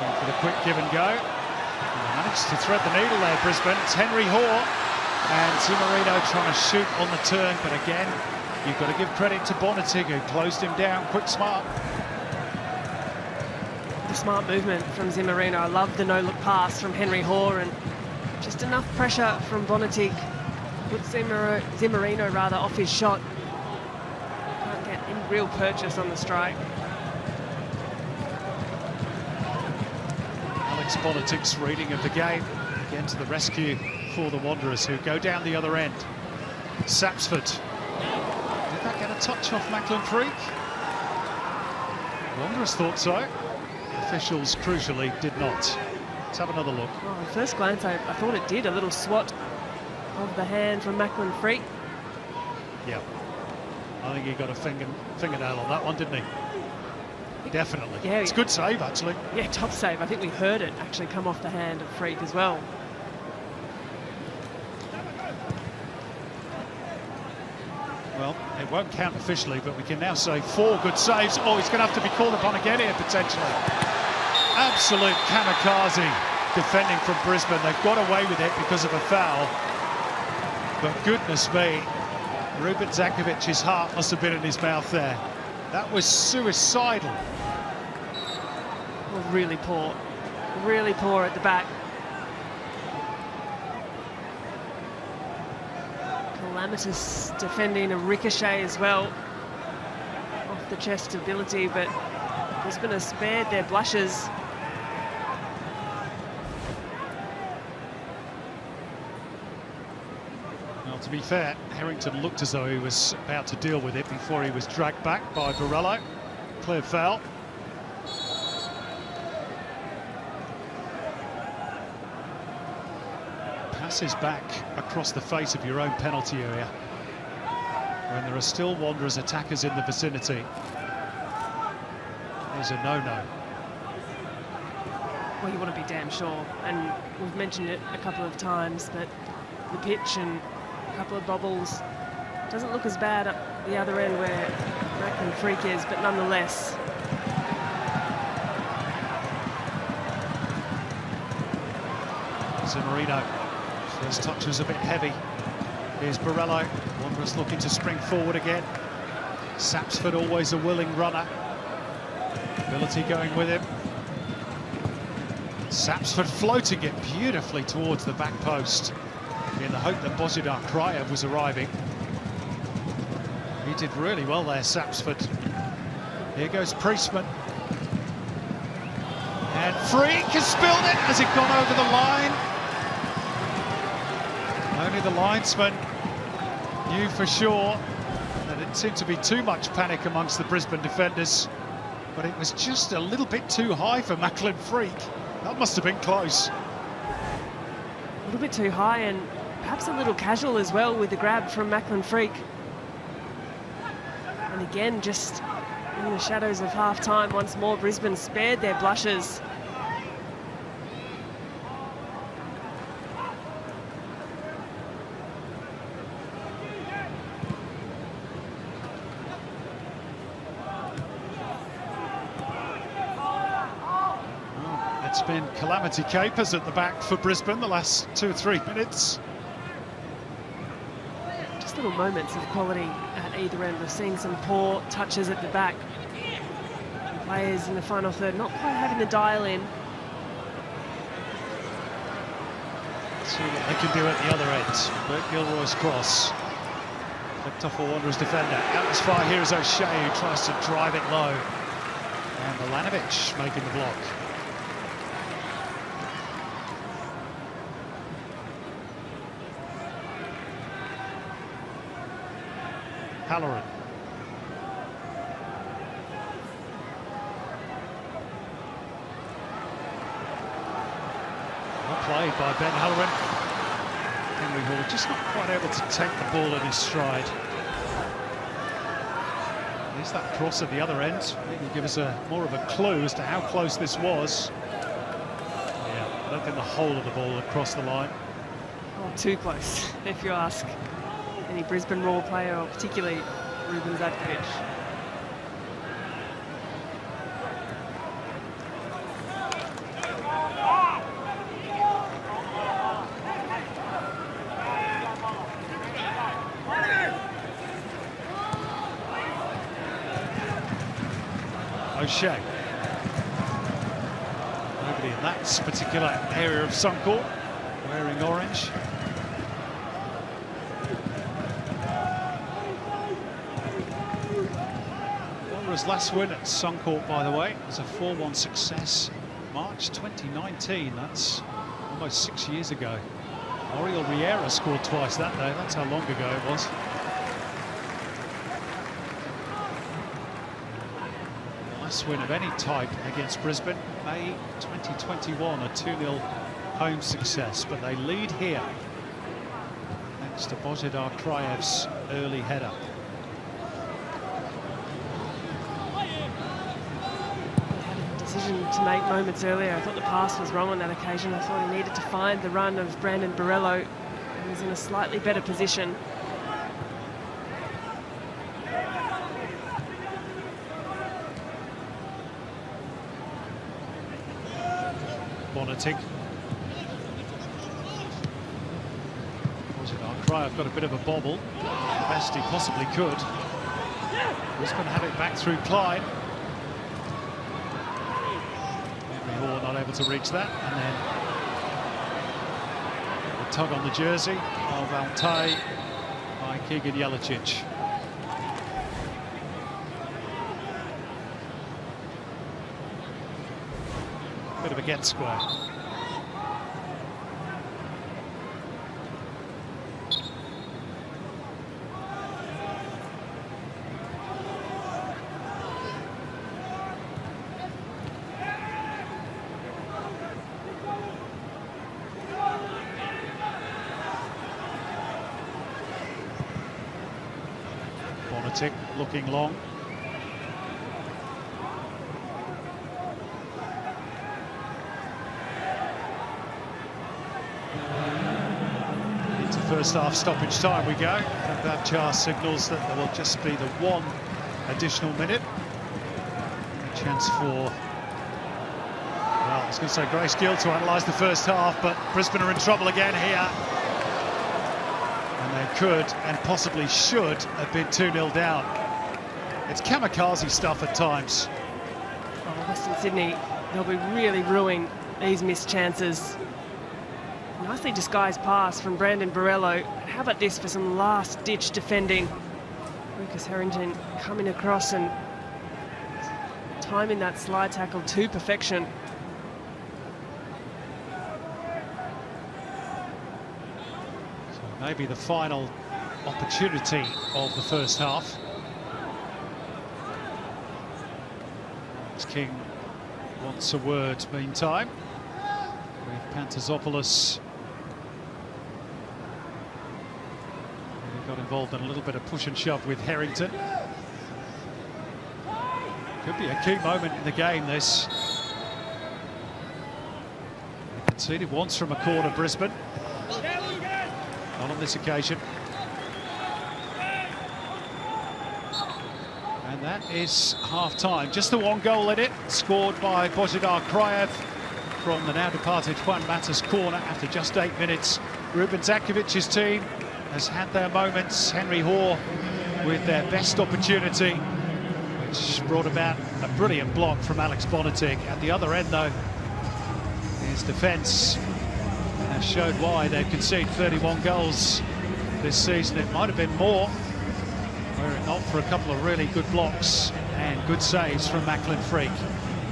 Going with a quick give and go. They managed to thread the needle there, Brisbane. It's Henry Hoare and Zimmerino trying to shoot on the turn, but again, you've got to give credit to Bonatig, who closed him down quick, smart. The smart movement from Zimmerino. I love the no-look pass from Henry Hoare, and just enough pressure from Bonatig. Put Zimmerino rather off his shot. Can't get any real purchase on the strike. Alex Bonatig's reading of the game. Again to the rescue for the Wanderers, who go down the other end. Sapsford. Did that get a touch off Macklin Freak? Wanderers thought so. Officials, crucially, did not. Let's have another look. Well, at first glance, I thought it did. A little swat of the hand from Macklin Freak. Yeah. I think he got a fingernail on that one, didn't he? Definitely. Yeah, it's a good save, actually. Yeah, top save. I think we heard it actually come off the hand of Freak as well. Well, it won't count officially, but we can now say 4 good saves. Oh, he's going to have to be called upon again here, potentially. Absolute kamikaze defending from Brisbane. They've got away with it because of a foul. But goodness me, Ruben Zankovic's heart must have been in his mouth there. That was suicidal. Well, really poor at the back. Calamitous defending a ricochet as well. Off the chest ability, but Brisbane has spared their blushes. Well, to be fair, Harrington looked as though he was about to deal with it before he was dragged back by Borrello. Clear foul. Passes back across the face of your own penalty area when there are still Wanderers attackers in the vicinity is a no-no. Well, you want to be damn sure, and we've mentioned it a couple of times, but the pitch and a couple of bobbles doesn't look as bad at the other end where Macklin Freak is, but nonetheless. Zimmerino. First touch was a bit heavy. Here's Borrello. Wanderers looking to spring forward again. Sapsford always a willing runner. Ability going with him. Sapsford floating it beautifully towards the back post in the hope that Bozidar Kraev was arriving. He did really well there, Sapsford. Here goes Priestman. And Freak has spilled it. Has it gone over the line? Only the linesman knew for sure that it seemed to be too much panic amongst the Brisbane defenders, but it was just a little bit too high for Macklin Freak. That must have been close. A little bit too high and perhaps a little casual as well with the grab from Macklin Freak. And again, just in the shadows of half-time, once more Brisbane spared their blushes. It's been calamity capers at the back for Brisbane the last 2 or 3 minutes. Just little moments of quality at either end. We've seen some poor touches at the back. The players in the final third not quite having the dial in. See what they can do at the other end. Bert Gilroy's cross. Flicked off a Wanderers defender. Out as far here is O'Shea, who tries to drive it low. And Milanovic making the block. Halloran. Well played by Ben Halloran. Henry Hall just not quite able to take the ball in his stride. There's that cross at the other end. It will give us more of a clue as to how close this was. Yeah, I don't think the whole of the ball had crossed the line. Oh, too close, if you ask any Brisbane Roar player, or particularly Ruben Zankovic. O'Shea. Nobody in that particular area of Suncorp wearing orange. Wanderers' last win at Suncorp, by the way, was a 4-1 success. March 2019, that's almost 6 years ago. Oriol Riera scored twice that day, that's how long ago it was. The last win of any type against Brisbane, May 2021, a 2-0 home success, but they lead here thanks to Bozhidar Krajev's early header. Decision to make moments earlier. I thought the pass was wrong on that occasion. I thought he needed to find the run of Brandon Borello, who was in a slightly better position. Bonatic. Krajev got a bit of a bobble, the best he possibly could. Brisbane had it back through Clyde. Not able to reach that, and then the tug on the jersey of Altay by Keegan Jelicic. Bit of a get square. Looking long. Into first half stoppage time we go. And Babchar signals that there will just be the one additional minute. A chance for, well, I was going to say Grace Gill to analyse the first half, but Brisbane are in trouble again here. They could and possibly should have been 2-0 down. It's kamikaze stuff at times. Oh, Western Sydney, they'll be really ruining these missed chances. Nicely disguised pass from Brandon Borello. How about this for some last-ditch defending? Lucas Harrington coming across and timing that slide tackle to perfection. Maybe the final opportunity of the first half. King wants a word meantime with Pantazopoulos. He got involved in a little bit of push and shove with Harrington. Could be a key moment in the game, this. They conceded once from a corner, Brisbane. Not on this occasion. And that is half-time. Just the one goal in it, scored by Bozhidar Krajev from the now-departed Juan Matas corner after just 8 minutes. Ruben Zakovic's team has had their moments. Henry Hoare with their best opportunity, which brought about a brilliant block from Alex Bonatic. At the other end, though, his defence has showed why they've conceded 31 goals this season. It might have been more were it not for a couple of really good blocks and good saves from Macklin Freak.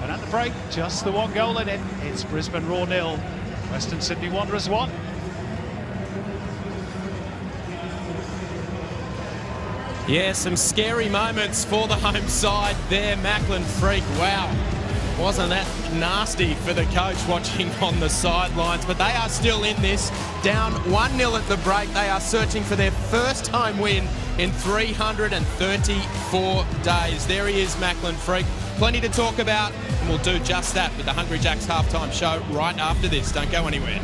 And at the break, just the one goal in it. It's Brisbane Roar 0, Western Sydney Wanderers 1. Yeah, some scary moments for the home side there. Macklin Freak, wow. Wasn't that nasty for the coach watching on the sidelines, but they are still in this. Down 1-0 at the break. They are searching for their first home win in 334 days. There he is, Macklin Freak. Plenty to talk about, and we'll do just that with the Hungry Jacks halftime show right after this. Don't go anywhere.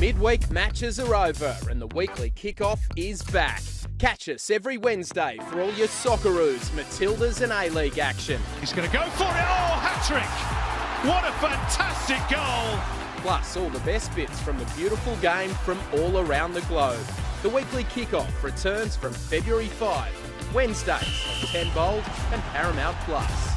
Midweek matches are over and the weekly kickoff is back. Catch us every Wednesday for all your Socceroos, Matildas and A-League action. He's going to go for it. Oh, hat-trick. What a fantastic goal. Plus all the best bits from the beautiful game from all around the globe. The weekly kickoff returns from February 5, Wednesdays on 10 Bold and Paramount Plus.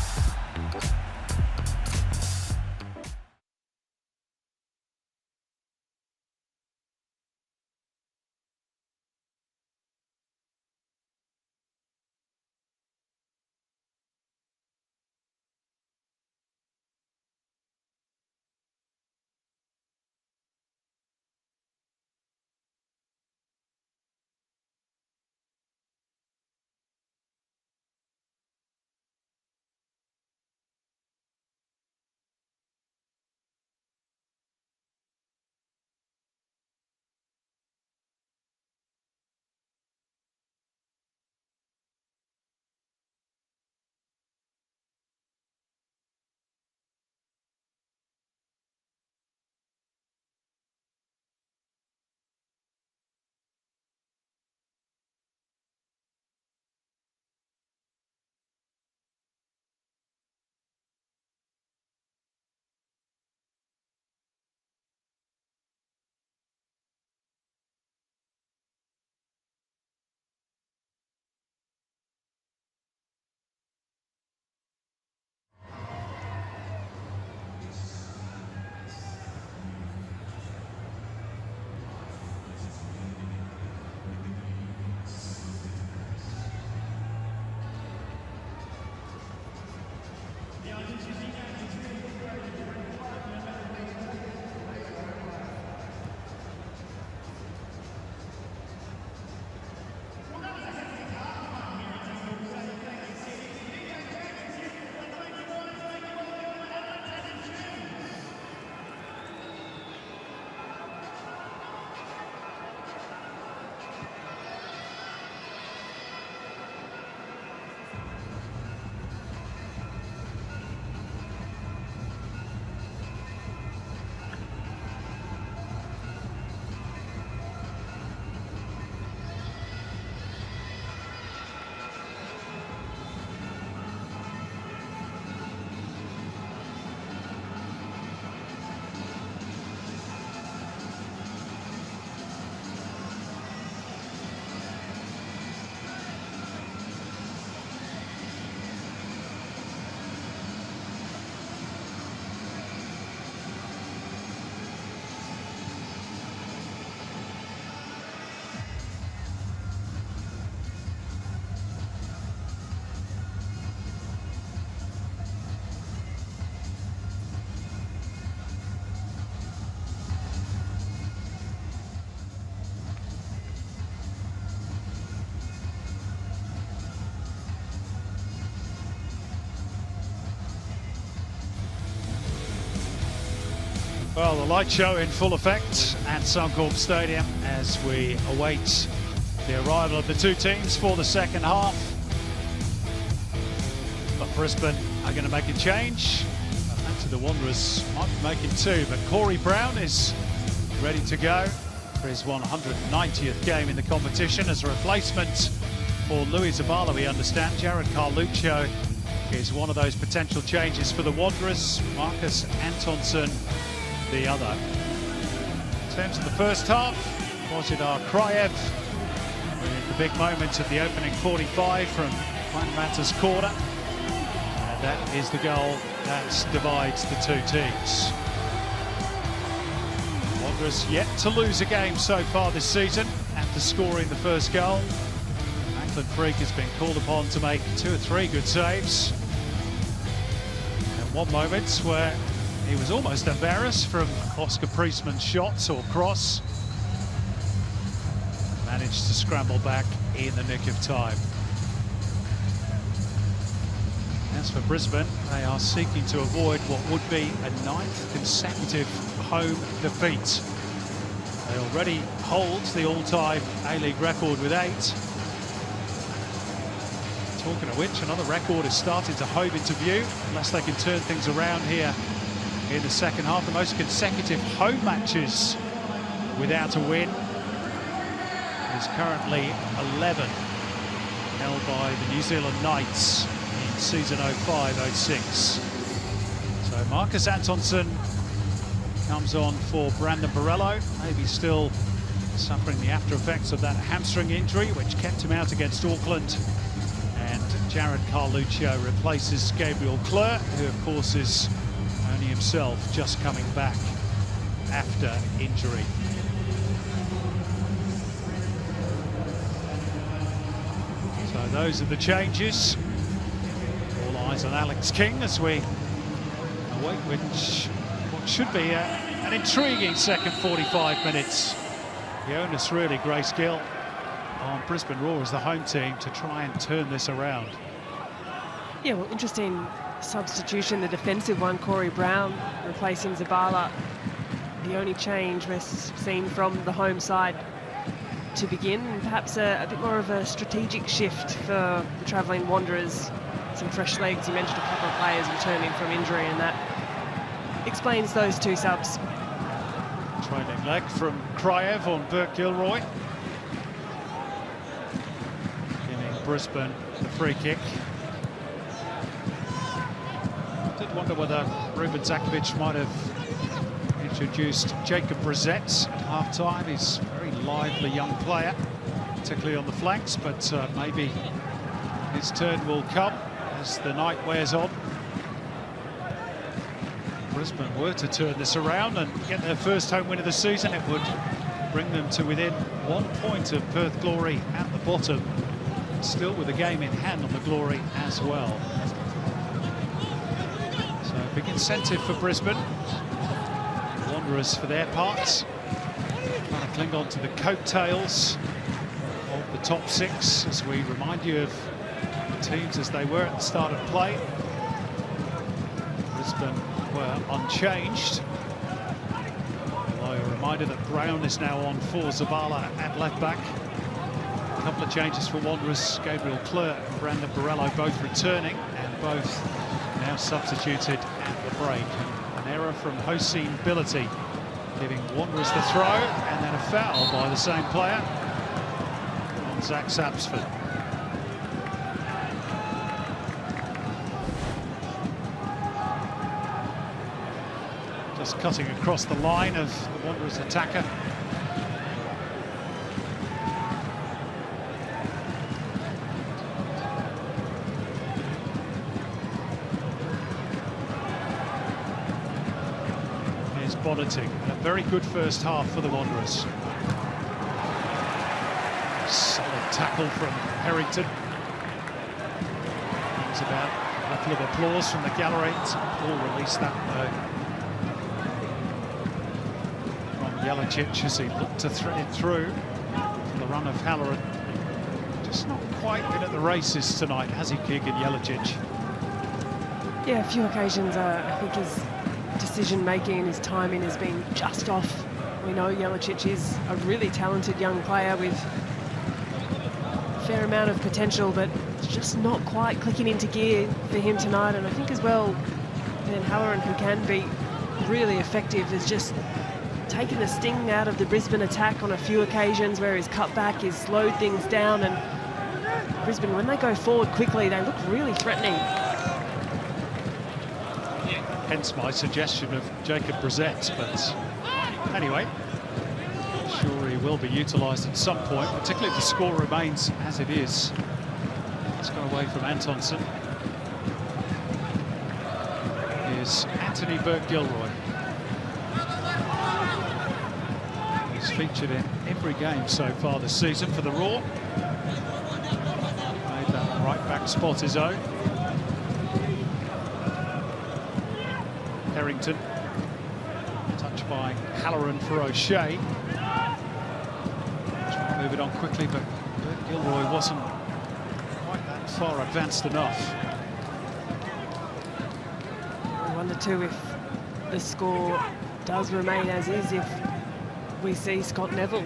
Well, the light show in full effect at Suncorp Stadium as we await the arrival of the two teams for the second half. But Brisbane are going to make a change. Actually, the Wanderers might be making two, but Corey Brown is ready to go for his 190th game in the competition as a replacement for Louis Zabala, we understand. Jared Carluccio is one of those potential changes for the Wanderers. Marcus Antonsen the other. In terms of the first half, Wojciech Krajew with the big moment of the opening 45 from Juan Mata's corner. And that is the goal that divides the two teams. Wanderers yet to lose a game so far this season after scoring the first goal. Macklin Freak has been called upon to make 2 or 3 good saves. And one moment where he was almost embarrassed from Oscar Priestman's shots or cross. Managed to scramble back in the nick of time. As for Brisbane, they are seeking to avoid what would be a 9th consecutive home defeat. They already hold the all-time A-League record with 8. Talking of which, another record is starting to hove into view, unless they can turn things around here in the second half. The most consecutive home matches without a win. Is currently 11, held by the New Zealand Knights in season 05-06. So Marcus Antonsson comes on for Brandon Borello, maybe still suffering the after effects of that hamstring injury which kept him out against Auckland. And Jared Carluccio replaces Gabriel Clerc, who of course is only himself just coming back after injury. So those are the changes. All eyes on Alex King as we await what should be an intriguing second 45 minutes. The onus really, Grace Gill, on Brisbane Roar as the home team to try and turn this around. Yeah, well, interesting substitution, the defensive one, Corey Brown replacing Zabala. The only change we've seen from the home side to begin, and perhaps a bit more of a strategic shift for the travelling Wanderers. Some fresh legs. You mentioned a couple of players returning from injury, and that explains those two subs. Trailing leg from Kraev on Burke Gilroy. Giving Brisbane the free kick. I did wonder whether Ruben Zakovic might have introduced Jacob Brissett at half-time. He's a very lively young player, particularly on the flanks, but maybe his turn will come as the night wears on. Brisbane were to turn this around and get their first home win of the season, it would bring them to within 1 point of Perth Glory at the bottom, still with a game in hand on the Glory as well. So a big incentive for Brisbane. Wanderers, for their parts, trying to cling on to the coattails of the top six, as we remind you of the teams as they were at the start of play. Brisbane were unchanged, although a reminder that Brown is now on for Zabala at left back. A couple of changes for Wanderers, Gabriel Clerc and Brandon Borello both returning, and both now substituted at the break. An error from Hossein Billity, giving Wanderers the throw, and then a foul by the same player on Zach Sapsford. Just cutting across the line of the Wanderers attacker. Here's Bonneting, and a very good first half for the Wanderers. Solid tackle from Harrington. Brings about a couple of applause from the gallery. All release that though. Jelicic as he looked to thread it through from the run of Halloran. Just not quite been at the races tonight, has he, Keegan Jelicic? Yeah, a few occasions I think his decision-making and his timing has been just off. We know Jelicic is a really talented young player with a fair amount of potential, but it's just not quite clicking into gear for him tonight. And I think as well, Ben Halloran, who can be really effective, is just taken the sting out of the Brisbane attack on a few occasions where he's cut back, he's slowed things down, and Brisbane, when they go forward quickly, they look really threatening. Hence my suggestion of Jacob Brissett, but anyway, I'm sure he will be utilised at some point, particularly if the score remains as it is. Let's go away from Antonsson. Here's Anthony Burke-Gilroy. He's featured in every game so far this season for the Roar. Made that right back spot his own. Harrington, touched by Halloran for O'Shea. Trying to move it on quickly, but Gilroy wasn't quite that far advanced enough. I wonder too if the score does remain as is, if we see Scott Neville.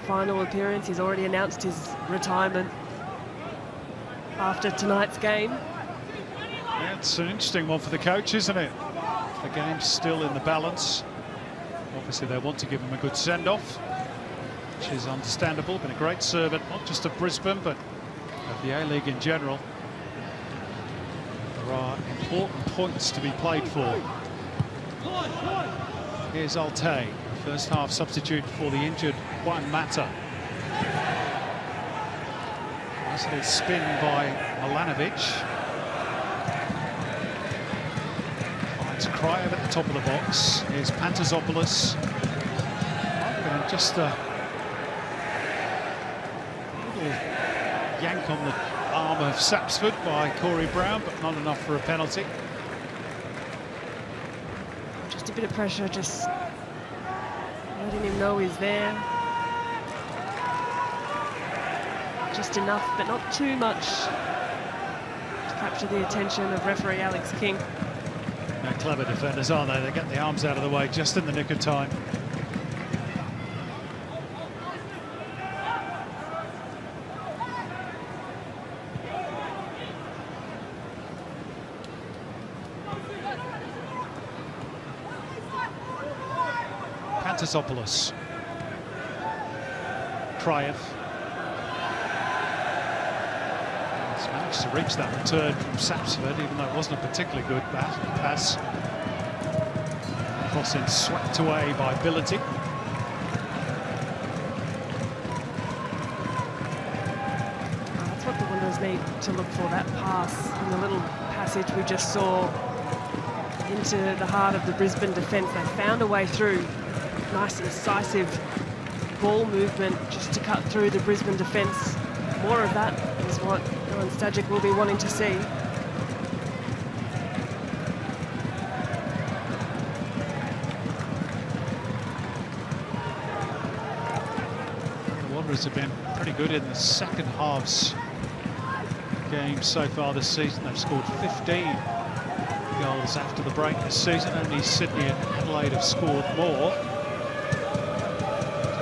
Final appearance, he's already announced his retirement after tonight's game. Yeah, it's an interesting one for the coach, isn't it? The game's still in the balance. Obviously they want to give him a good send-off, which is understandable. Been a great servant, not just of Brisbane, but of the A-League in general. There are important points to be played for. Here's Ulte, first half substitute for the injured Juan Mata. Nice little spin by Milanovic. Finds Kryev at the top of the box. Here's Pantazopoulos. And just a little yank on the arm of Sapsford by Corey Brown, but not enough for a penalty. Just a bit of pressure, just letting him know he's there. Just enough, but not too much to capture the attention of referee Alex King. They're clever defenders, aren't they? They get the arms out of the way just in the nick of time. Pantazopoulos. Kryev. He's managed to reach that return from Sapsford, even though it wasn't a particularly good pass. Crossing swept away by Billity. That's what the Wanderers need to look for, that pass in the little passage we just saw into the heart of the Brisbane defence. They found a way through. Nice incisive ball movement just to cut through the Brisbane defence. More of that is what Dylan Stajic will be wanting to see. The Wanderers have been pretty good in the second halves games so far this season. They've scored 15 goals after the break this season. Only Sydney and Adelaide have scored more.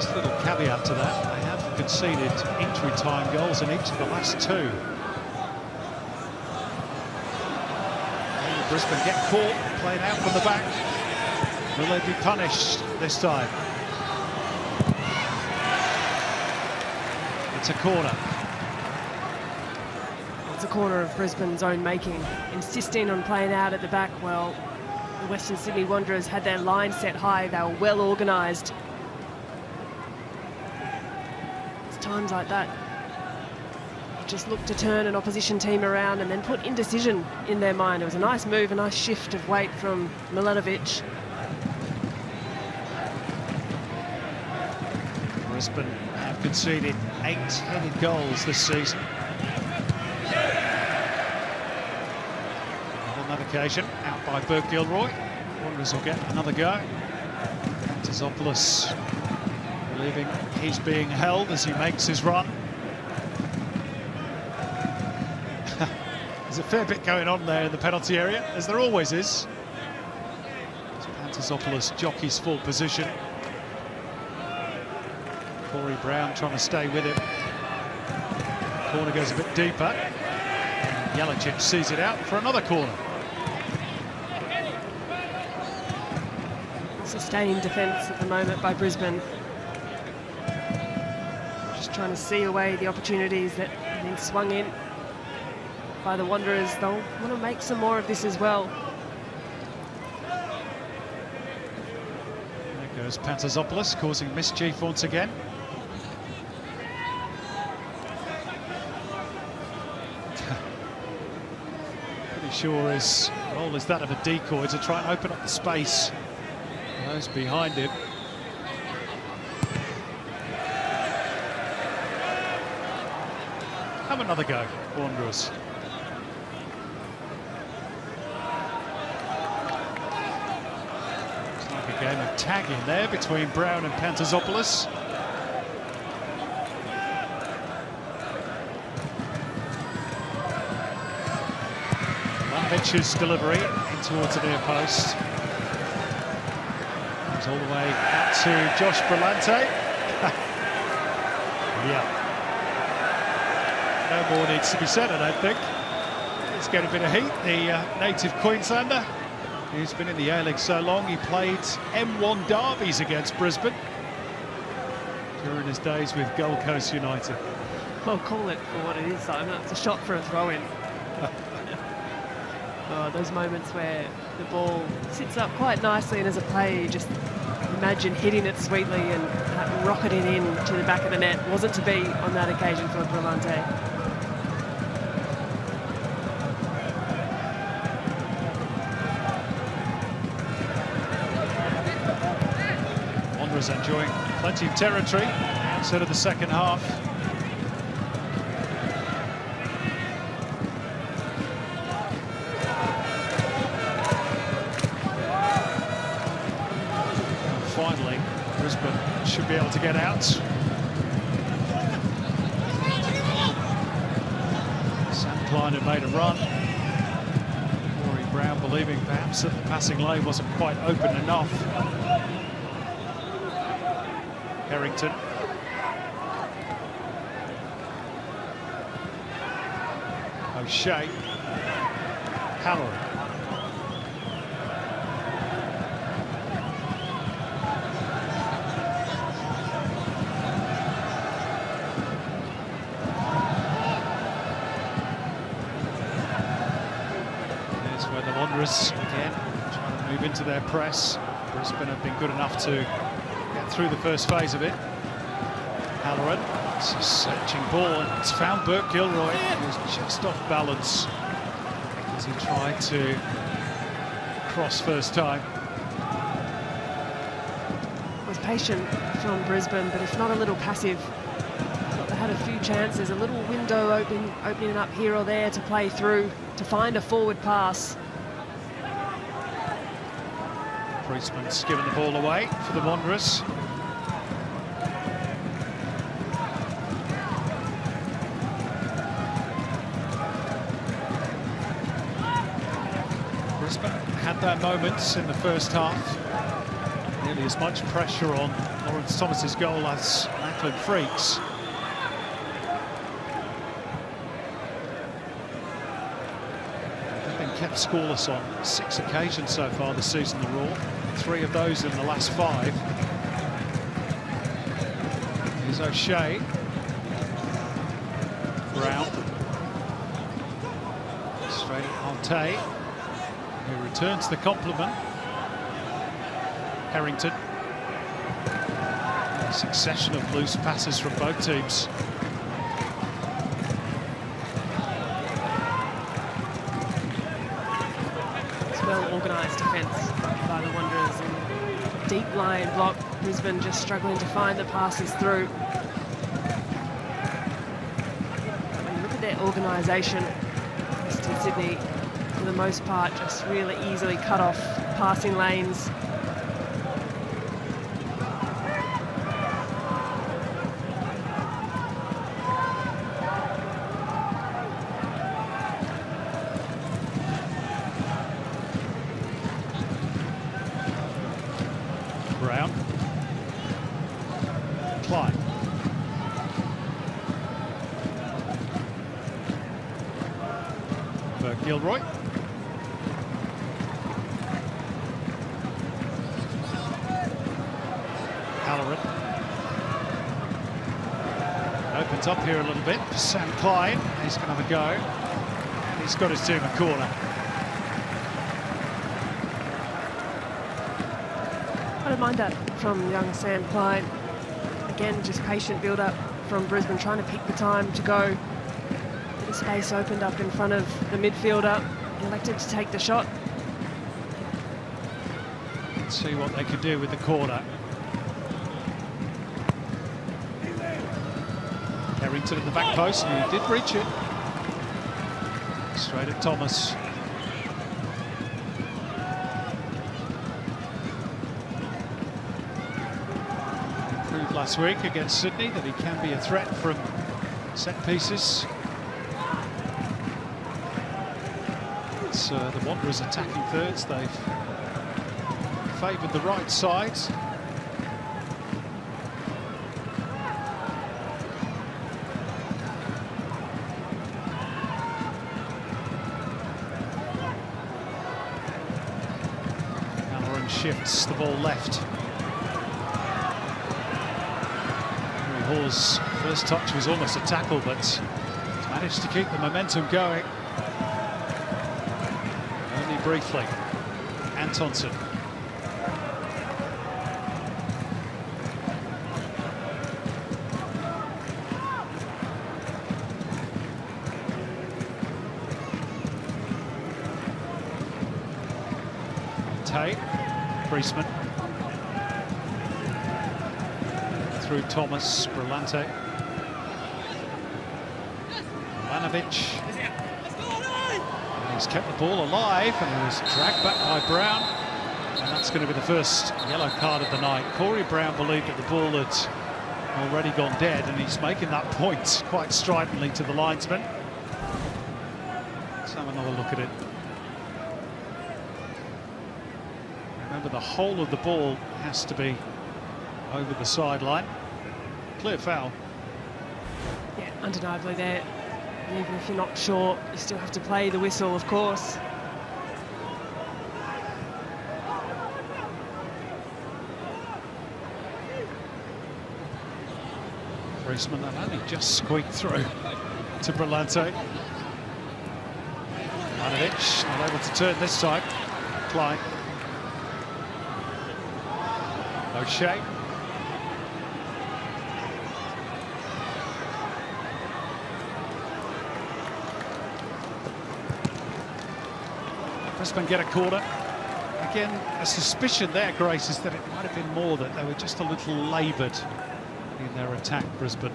A little caveat to that, they have conceded injury time goals in each of the last two. And Brisbane get caught, played out from the back. Will they be punished this time? It's a corner. It's a corner of Brisbane's own making, insisting on playing out at the back. Well, the Western Sydney Wanderers had their line set high, they were well organised. Times like that, you just look to turn an opposition team around and then put indecision in their mind. It was a nice move, a nice shift of weight from Milanovic. Brisbane have conceded 8 headed goals this season. On that occasion, out by Burke Gilroy. Wanderers will get another go. Pantazopoulos believing he's being held as he makes his run. There's a fair bit going on there in the penalty area, as there always is. Pantazopoulos jockeys full position. Corey Brown trying to stay with him. Corner goes a bit deeper. And Jelicic sees it out for another corner. Sustained defence at the moment by Brisbane. Trying to see away the opportunities that have been swung in by the Wanderers. They'll want to make some more of this as well. There goes Pantazopoulos, causing mischief once again. Pretty sure his role is that of a decoy to try and open up the space for those behind him. Have another go, Wanderers. Looks like a game of tag in there between Brown and Pantazopoulos. Lanovic's delivery in towards the near post. Comes all the way out to Josh Brillante. Yeah. No more needs to be said, I don't think. Let's get a bit of heat. The native Queenslander He's been in the A-League so long, he played M1 derbies against Brisbane during his days with Gold Coast United. Well, call it for what it is, Simon. It's a shot for a throw-in. Oh, those moments where the ball sits up quite nicely, and as a player, you just imagine hitting it sweetly and rocketing in to the back of the net. Wasn't to be on that occasion for Brillante. Wanderers enjoying plenty of territory instead of the second half. Finally, Brisbane should be able to get out. Sam Klein had made a run. Rory Brown believing perhaps that the passing lane wasn't quite open enough. Harrington. O'Shea. Halloran. There's where the Wanderers again trying to move into their press. Brisbane have been good enough to get through the first phase of it. Halloran, it's a searching ball, and it's found Burke Gilroy. He was just off balance as he tried to cross first time. Was patient from Brisbane, but if not a little passive. Thought they had a few chances, a little window opening up here or there to play through, to find a forward pass. Priestman's given the ball away for the Wanderers. Brisbane had their moments in the first half. Nearly as much pressure on Lawrence Thomas's goal as Lackland Freaks. They've been kept scoreless on 6 occasions so far this season, the Roar. 3 of those in the last 5. Here's O'Shea. Brown. Straight at Ante, who returns the compliment. Harrington. A succession of loose passes from both teams. It's well-organised defence by the Wanderers, and deep line block. Brisbane just struggling to find the passes through. And look at their organisation. Western Sydney, for the most part, just really easily cut off passing lanes. Brown. Klein. Burke Gilroy. Halloran. Opens up here a little bit for Sam Klein. He's going to have a go. He's got his team a corner. I don't mind that from young Sam Klein. Again, just patient build-up from Brisbane, trying to pick the time to go. Bit of space opened up in front of the midfielder. Elected to take the shot. Let's see what they could do with the corner. Harrington at the back post, and he did reach it. Straight at Thomas. Proved last week against Sydney that he can be a threat from set pieces. It's the Wanderers attacking thirds. They've favoured the right side. shifts the ball left. Henry Hall's first touch was almost a tackle, but he's managed to keep the momentum going. Only briefly. Antonsen. Brisbane through Thomas, Brillante, Milanovic, and he's kept the ball alive and he was dragged back by Brown, and that's going to be the first yellow card of the night. Corey Brown believed that the ball had already gone dead, and he's making that point quite stridently to the linesman. Let's have another look at it. Remember, the whole of the ball has to be over the sideline. Clear foul. Yeah, undeniably there. And even if you're not sure, you still have to play the whistle, of course. Brisbane have only just squeaked through to Brillante. Milanovic not able to turn this time. Klein. O'Shea. Brisbane get a corner. Again, a suspicion there, Grace, is that it might have been more that they were just a little laboured in their attack, Brisbane.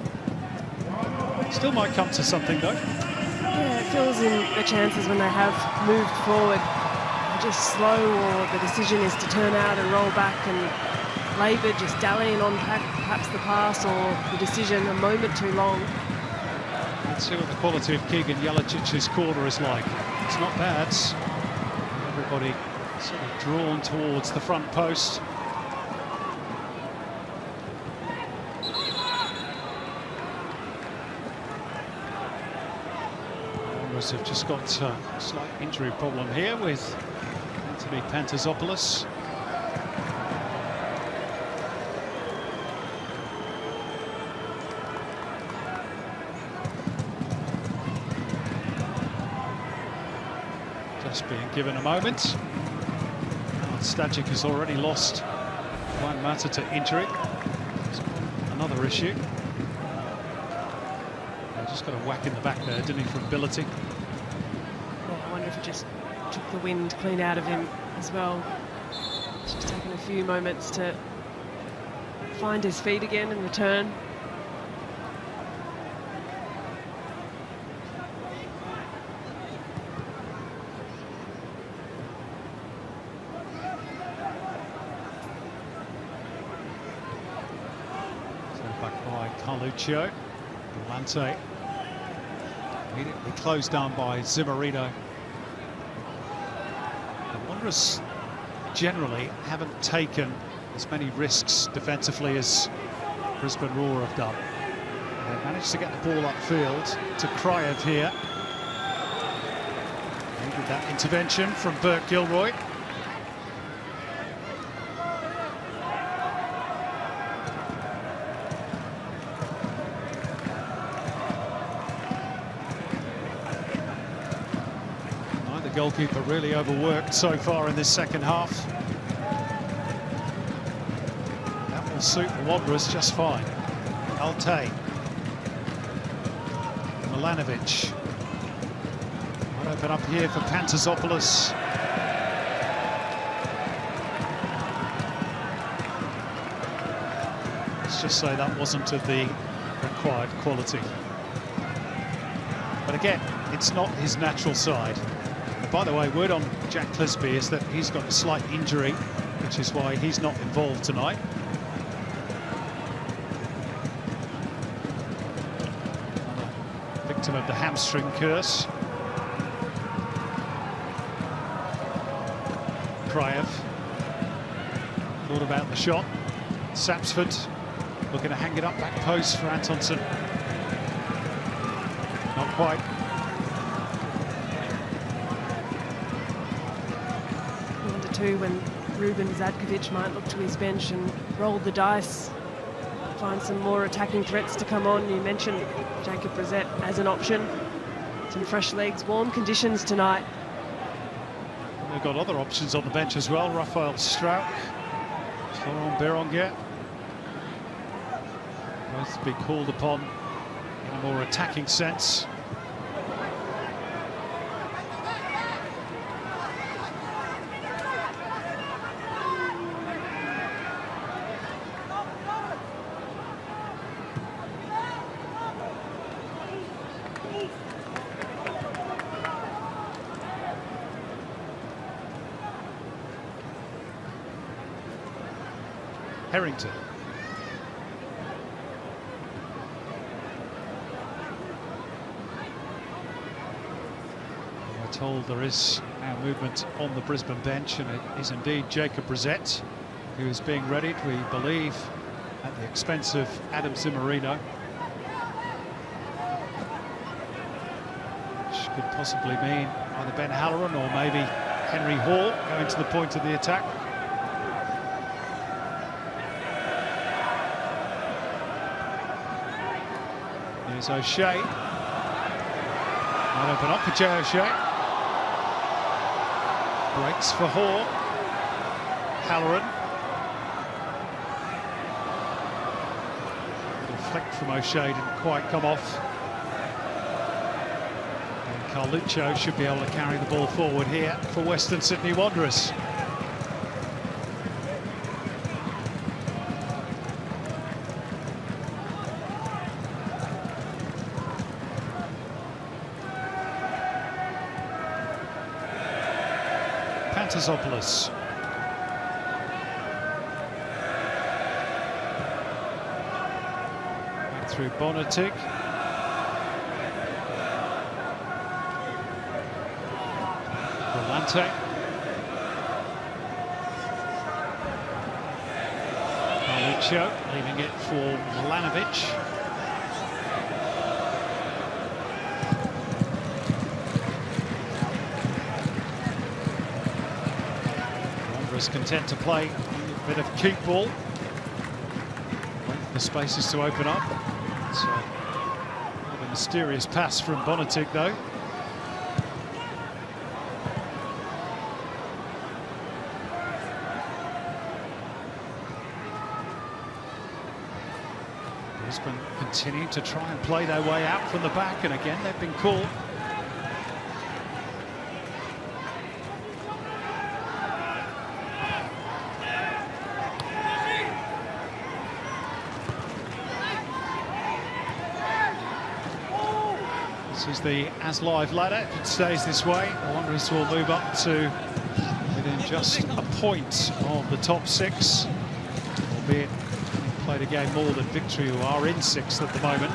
Still might come to something, though. Yeah, it fills in the chances when they have moved forward. They're just slow, or the decision is to turn out and roll back, and laboured, just dallying on perhaps the pass or the decision a moment too long. Let's see what the quality of Keegan Jelicic's corner is like. It's not bad. Everybody sort of drawn towards the front post. Wanderers have just got a slight injury problem here with Anthony Pantazopoulos. Just being given a moment. Stajic has already lost one matter to injury. Another issue. Just got a whack in the back there, didn't he, from ability? Yeah, I wonder if it just took the wind clean out of him as well. It's just taken a few moments to find his feet again and return. Carluccio, Brillante, immediately closed down by Zimmerito. The Wanderers generally haven't taken as many risks defensively as Brisbane Roar have done. They managed to get the ball upfield to Kryev here. Needed that intervention from Burke Gilroy. Goalkeeper really overworked so far in this second half. That will suit the Wanderers just fine. Alte. Milanovic. Might open up here for Pantazopoulos. Let's just say that wasn't of the required quality. But again, it's not his natural side. By the way, word on Jack Clisby is that he's got a slight injury, which is why he's not involved tonight. Another victim of the hamstring curse. Kryev thought about the shot. Sapsford looking to hang it up back post for Antonsen. Not quite. When Ruben Zadkovic might look to his bench and roll the dice, find some more attacking threats to come on. You mentioned Jacob Brissett as an option. Some fresh legs, warm conditions tonight. They've got other options on the bench as well. Raphael Strauch, Florent Berenguer. Both to be called upon in a more attacking sense. Harrington. We're told there is now movement on the Brisbane bench, and it is indeed Jacob Brissett who is being readied, we believe, at the expense of Adam Zimmerino, which could possibly mean either Ben Halloran or maybe Henry Hall going to the point of the attack. Here's O'Shea. Might open up for Jay O'Shea. Breaks for Hall. Halloran. Little flick from O'Shea didn't quite come off. And Carluccio should be able to carry the ball forward here for Western Sydney Wanderers. Pantasopoulos. Back through Bonatic. Volante. Carluccio leaving it for Milanovic. Content to play a bit of keep ball. Wait for the spaces to open up. It's a mysterious pass from Bonatic, though. Brisbane continue to try and play their way out from the back, and again they've been caught. This is the As Live ladder. If it stays this way, the Wanderers will move up to within just a point of the top six, albeit played a game more than Victory, who are in sixth at the moment.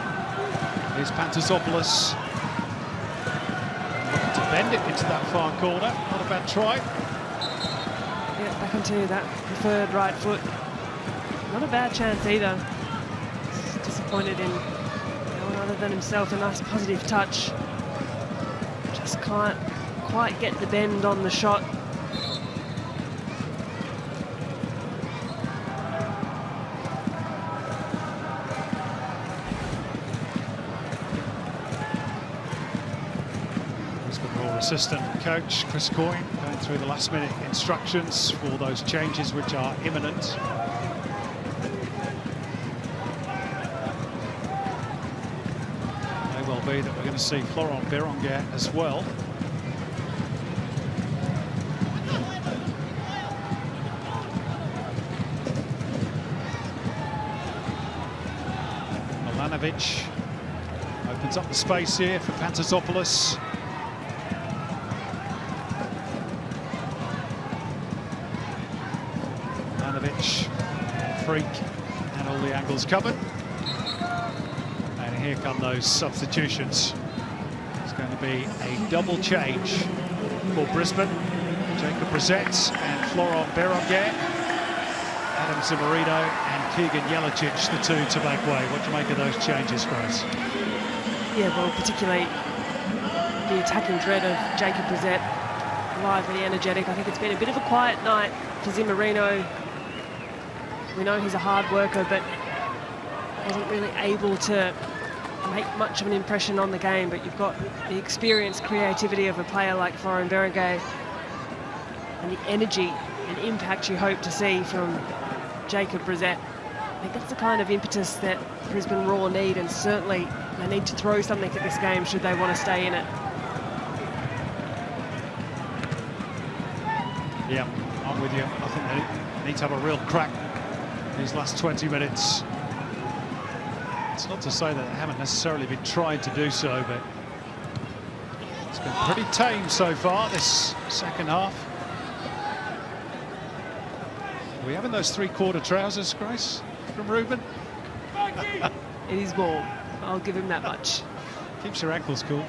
Here's Pantasopoulos. Looking to bend it into that far corner. Not a bad try. Yeah, back onto that preferred right foot. Not a bad chance either. Just disappointed in other than himself. A nice positive touch. Just can't quite get the bend on the shot. Brisbane Roar assistant coach Chris Coyne going through the last minute instructions for those changes which are imminent. That we're going to see Florent Berenguer as well. Milanovic opens up the space here for Pantasopoulos. Milanovic, freak, and all the angles covered. Here come those substitutions. It's going to be a double change for Brisbane. Jacob Brissett and Florent Berenguer. Adam Zimmerino and Keegan Jelicic, the two to make way. What do you make of those changes, Grace? Yeah, well, particularly the attacking threat of Jacob Brissett, lively, energetic. I think it's been a bit of a quiet night for Zimmerino. We know he's a hard worker, but wasn't really able to make much of an impression on the game. But you've got the experience, creativity of a player like Florian Berenguer, and the energy and impact you hope to see from Jacob Brissett. I think that's the kind of impetus that Brisbane Roar need, and certainly they need to throw something at this game should they want to stay in it. Yeah, I'm with you. I think they need to have a real crack these last 20 minutes. It's not to say that they haven't necessarily been trying to do so, but it's been pretty tame so far this second half. Are we having those three-quarter trousers, Grace, from Ruben? It is warm. I'll give him that much. Keeps your ankles cool.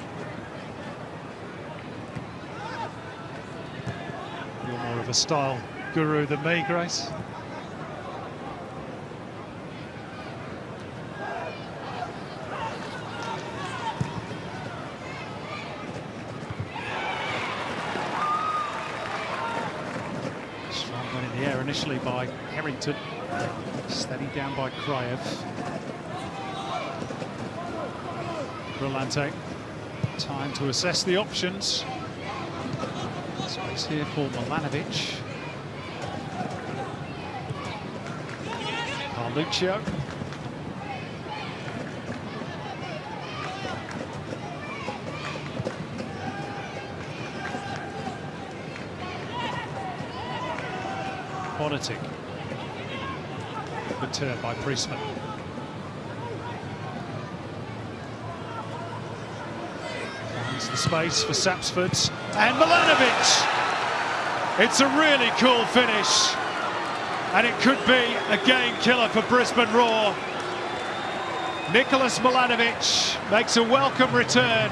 You're more of a style guru than me, Grace. Strong one in the air initially by Harrington. Steadied down by Kraev. Brillante. Time to assess the options. Space here for Milanovic. Carluccio. Bonatic. Good turn by Brisbane. Finds the space for Sapsford and Milanovic. It's a really cool finish, and it could be a game killer for Brisbane Roar. Nicholas Milanovic makes a welcome return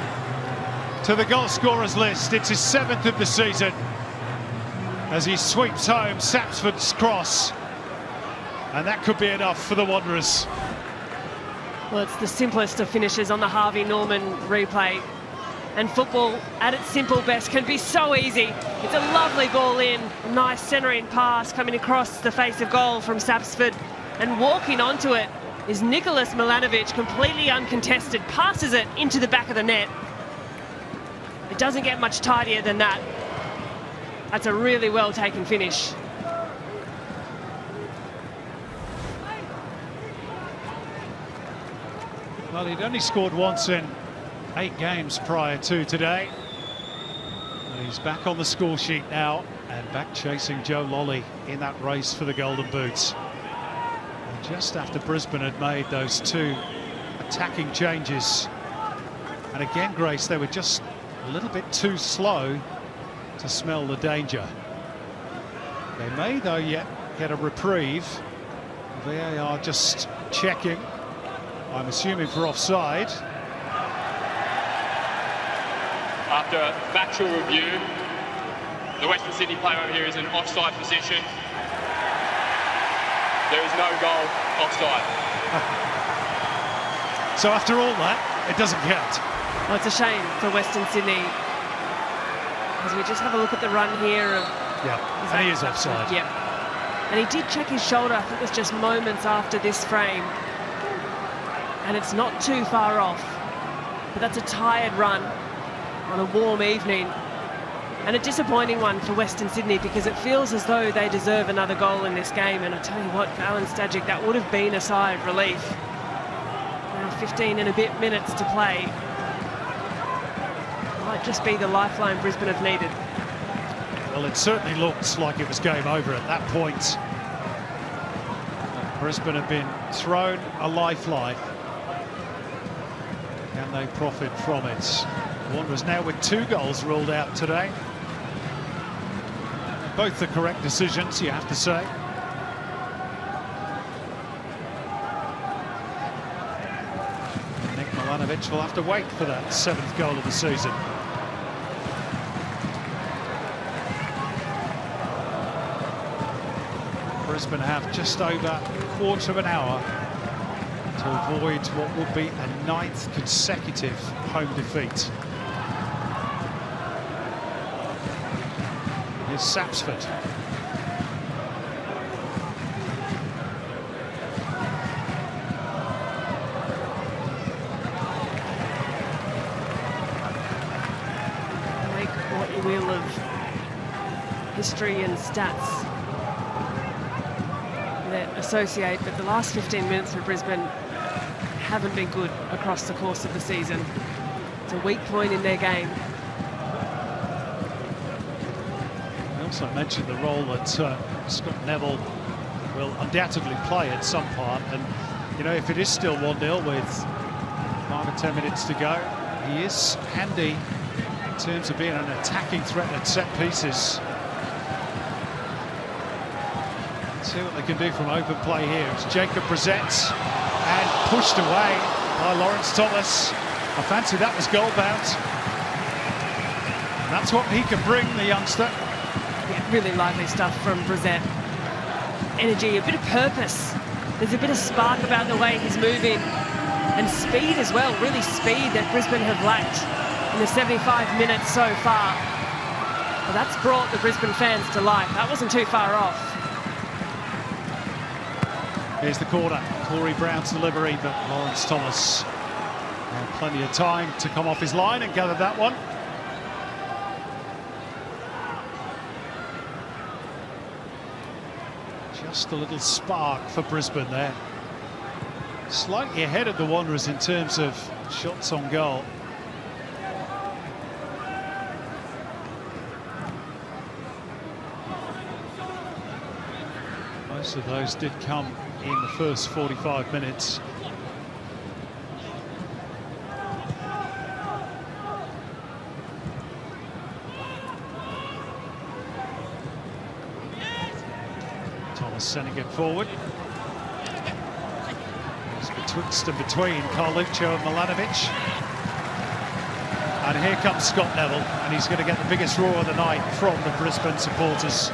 to the goal scorers list. It's his 7th of the season as he sweeps home Sapsford's cross, and that could be enough for the Wanderers. Well, it's the simplest of finishes on the Harvey Norman replay. And football, at its simple best, can be so easy. It's a lovely ball in, a nice centering pass coming across the face of goal from Sapsford. And walking onto it is Nicholas Milanovic, completely uncontested, passes it into the back of the net. It doesn't get much tidier than that. That's a really well-taken finish. Well, he'd only scored once in 8 games prior to today. And he's back on the score sheet now and back chasing Joe Lolly in that race for the Golden Boots. And just after Brisbane had made those 2 attacking changes. And again, Grace, they were just a little bit too slow to smell the danger. They may, though, yet get a reprieve. VAR just checking. I'm assuming for offside. After a factual review, the Western Sydney player over here is in offside position. There is no goal offside. So after all that, it doesn't count. Well, it's a shame for Western Sydney. As we just have a look at the run here of... Yeah, and he is offside. Yeah. And he did check his shoulder, I think it was just moments after this frame. And it's not too far off. But that's a tired run on a warm evening. And a disappointing one for Western Sydney, because it feels as though they deserve another goal in this game. And I tell you what, for Alan Stajic, that would have been a sigh of relief. Now 15 and a bit minutes to play. Might just be the lifeline Brisbane have needed. Well, it certainly looked like it was game over at that point. Brisbane have been thrown a lifeline. Can they profit from it? Wanderers now with 2 goals ruled out today. Both the correct decisions, you have to say. Nick Milanovic will have to wait for that 7th goal of the season. Brisbane have just over a quarter of an hour to avoid what would be a 9th consecutive home defeat. Here's Sapsford. history and stats that associate, but the last 15 minutes for Brisbane haven't been good across the course of the season. It's a weak point in their game. I also mentioned the role that Scott Neville will undoubtedly play at some part, and you know, if it is still 1-0 with 5 or 10 minutes to go, he is handy in terms of being an attacking threat at set pieces. See what they can do from open play here. It's Jacob presents and pushed away by Lawrence Thomas. I fancy that was goal bound. That's what he can bring, the youngster. Yeah, really lively stuff from Brissett. Energy, a bit of purpose. There's a bit of spark about the way he's moving. And speed as well, really speed that Brisbane have lacked in the 75 minutes so far. Well, that's brought the Brisbane fans to life. That wasn't too far off. Here's the corner. Corey Brown's delivery, but Lawrence Thomas had plenty of time to come off his line and gather that one. Just a little spark for Brisbane there. Slightly ahead of the Wanderers in terms of shots on goal. Most of those did come in the first 45 minutes. Thomas sending it forward. It's betwixt and between Carluccio and Milanovic. And here comes Scott Neville, and he's going to get the biggest roar of the night from the Brisbane supporters.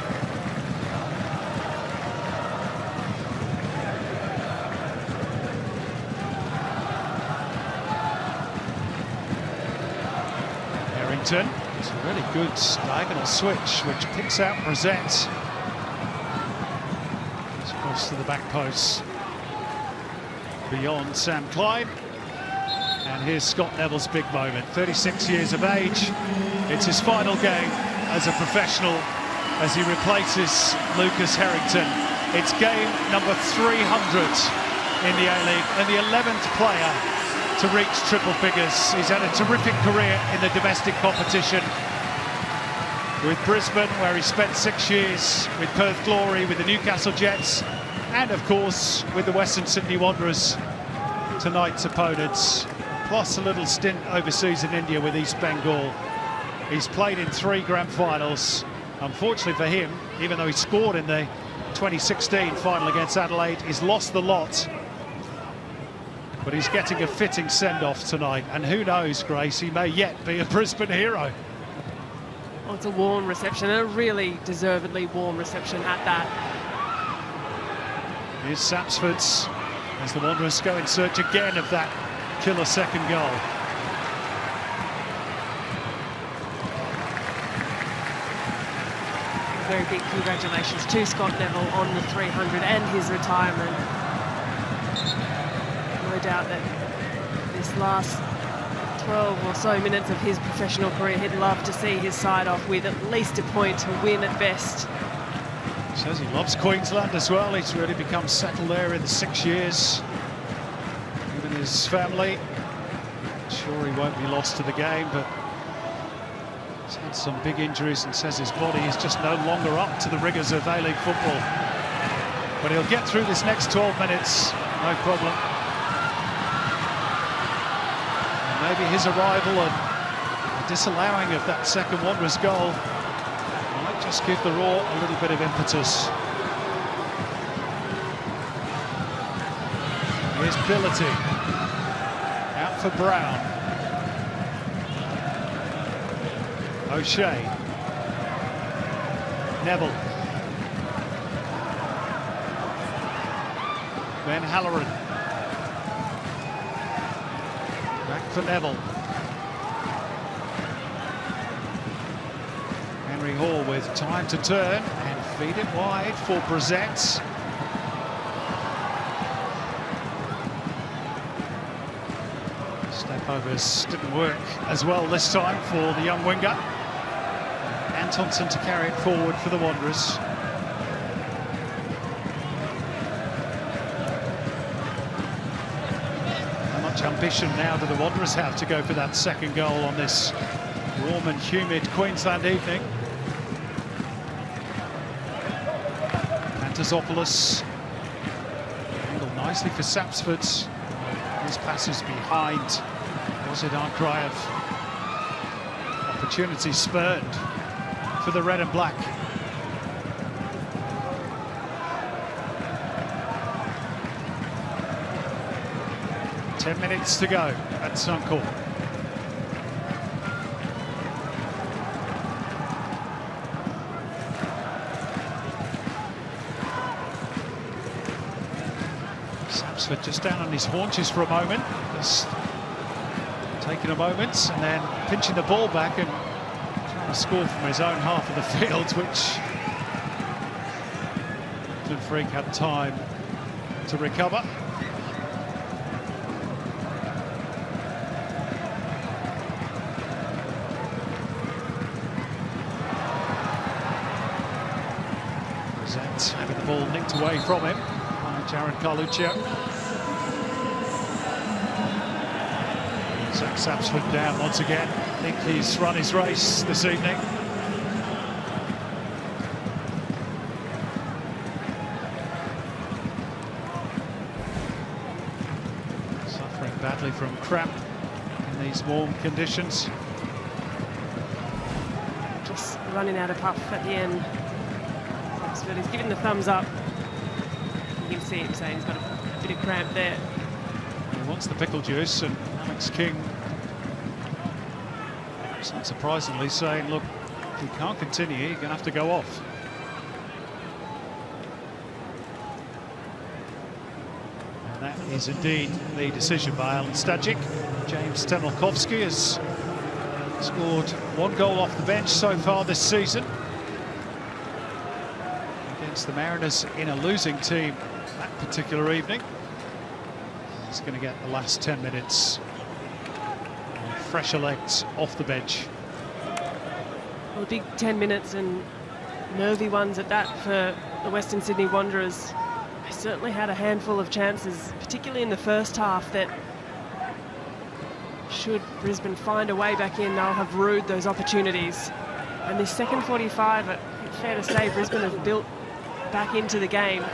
It's a really good diagonal switch, which picks out Brissett. It's across to the back post beyond Sam Clyde. And here's Scott Neville's big moment. 36 years of age. It's his final game as a professional as he replaces Lucas Harrington. It's game number 300 in the A-League and the 11th player to reach triple figures. He's had a terrific career in the domestic competition with Brisbane, where he spent 6 years, with Perth Glory, with the Newcastle Jets, and of course with the Western Sydney Wanderers, tonight's opponents, plus a little stint overseas in India with East Bengal. He's played in 3 grand finals. Unfortunately for him, even though he scored in the 2016 final against Adelaide, he's lost the lot. But he's getting a fitting send-off tonight, and who knows, Grace, he may yet be a Brisbane hero. Well, it's a warm reception, a really deservedly warm reception at that. Here's Sapsford's as the Wanderers go in search again of that killer second goal. Very big congratulations to Scott Neville on the 300 and his retirement. No doubt that this last 12 or so minutes of his professional career, he'd love to see his side off with at least a point to win at best. Says he loves Queensland as well. He's really become settled there in the 6 years. Even his family. Sure, he won't be lost to the game, but he's had some big injuries and says his body is just no longer up to the rigours of A-League football. But he'll get through this next 12 minutes, no problem. Maybe his arrival and the disallowing of that second Wanderers goal might just give the Raw a little bit of impetus. Here's Billity. Out for Brown. O'Shea. Neville. Ben Halloran. Back for Neville. Henry Hall with time to turn and feed it wide for Brissett. Step overs didn't work as well this time for the young winger. Antonsen to carry it forward for the Wanderers. How much ambition now do the Wanderers have to go for that second goal on this warm and humid Queensland evening? Pantazopoulos handled nicely for Sapsford. His passes behind. Was it Arkraev? Opportunity spurned for the red and black. Ten minutes to go at Suncorp. Sapsford just down on his haunches for a moment, just taking a moment and then pinching the ball back and trying to score from his own half of the field, which Clint Freak had time to recover. Zet having the ball nicked away from him by Jared Carluccio. Zach Sapsford down once again. I think he's run his race this evening. Suffering badly from cramp in these warm conditions. Just running out of puff at the end. Sapsford is giving the thumbs up. You can see him saying he's got a bit of cramp there. He wants the pickle juice, and Alex King, not surprisingly, saying, look, if you can't continue, you're going to have to go off. And that is indeed the decision by Alan Stajic. James Temelkovski has scored one goal off the bench so far this season against the Mariners in a losing team that particular evening. He's going to get the last 10 minutes fresher legs off the bench. Well, a big 10 minutes and nervy ones at that for the Western Sydney Wanderers. They certainly had a handful of chances, particularly in the first half, that should Brisbane find a way back in, they'll have rued those opportunities. And this second 45, it's fair to say Brisbane have built back into the game.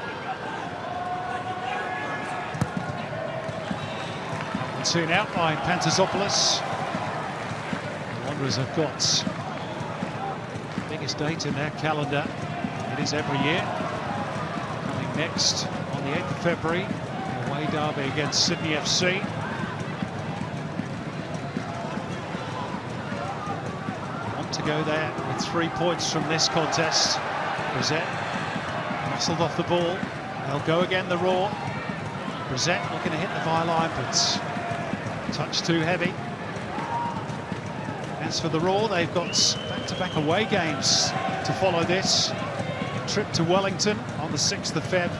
Soon out by Pantazopoulos. The Wanderers have got the biggest date in their calendar. It is every year. Coming next on the 8th of February, away derby against Sydney FC. Want to go there with 3 points from this contest. Brissett muscled off the ball. They'll go again, the Raw. Brissett looking to hit the byline, but touch too heavy. As for the Raw, they've got back-to-back away games to follow this. Trip to Wellington on the 6th of Feb.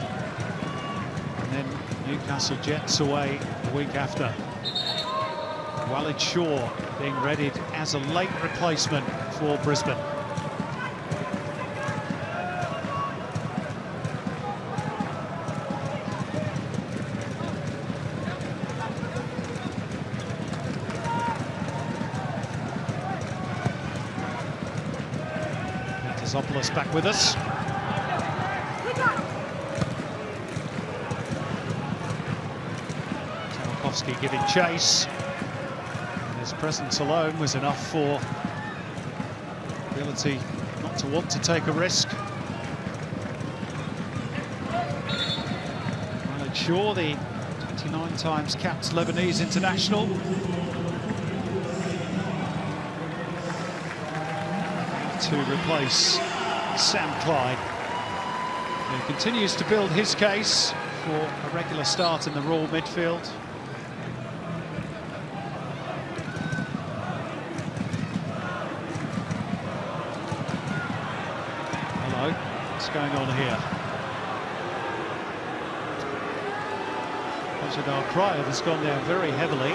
And then Newcastle Jets away the week after. Walid Shaw being readied as a late replacement for Brisbane. Pantazopoulos back with us. Temelkovski giving chase. And his presence alone was enough for the ability not to want to take a risk. Walid Shaw, the 29 times capped Lebanese international. To replace Sam Clyde, who continues to build his case for a regular start in the Raw midfield. Hello, what's going on here? Arkraev has gone down very heavily.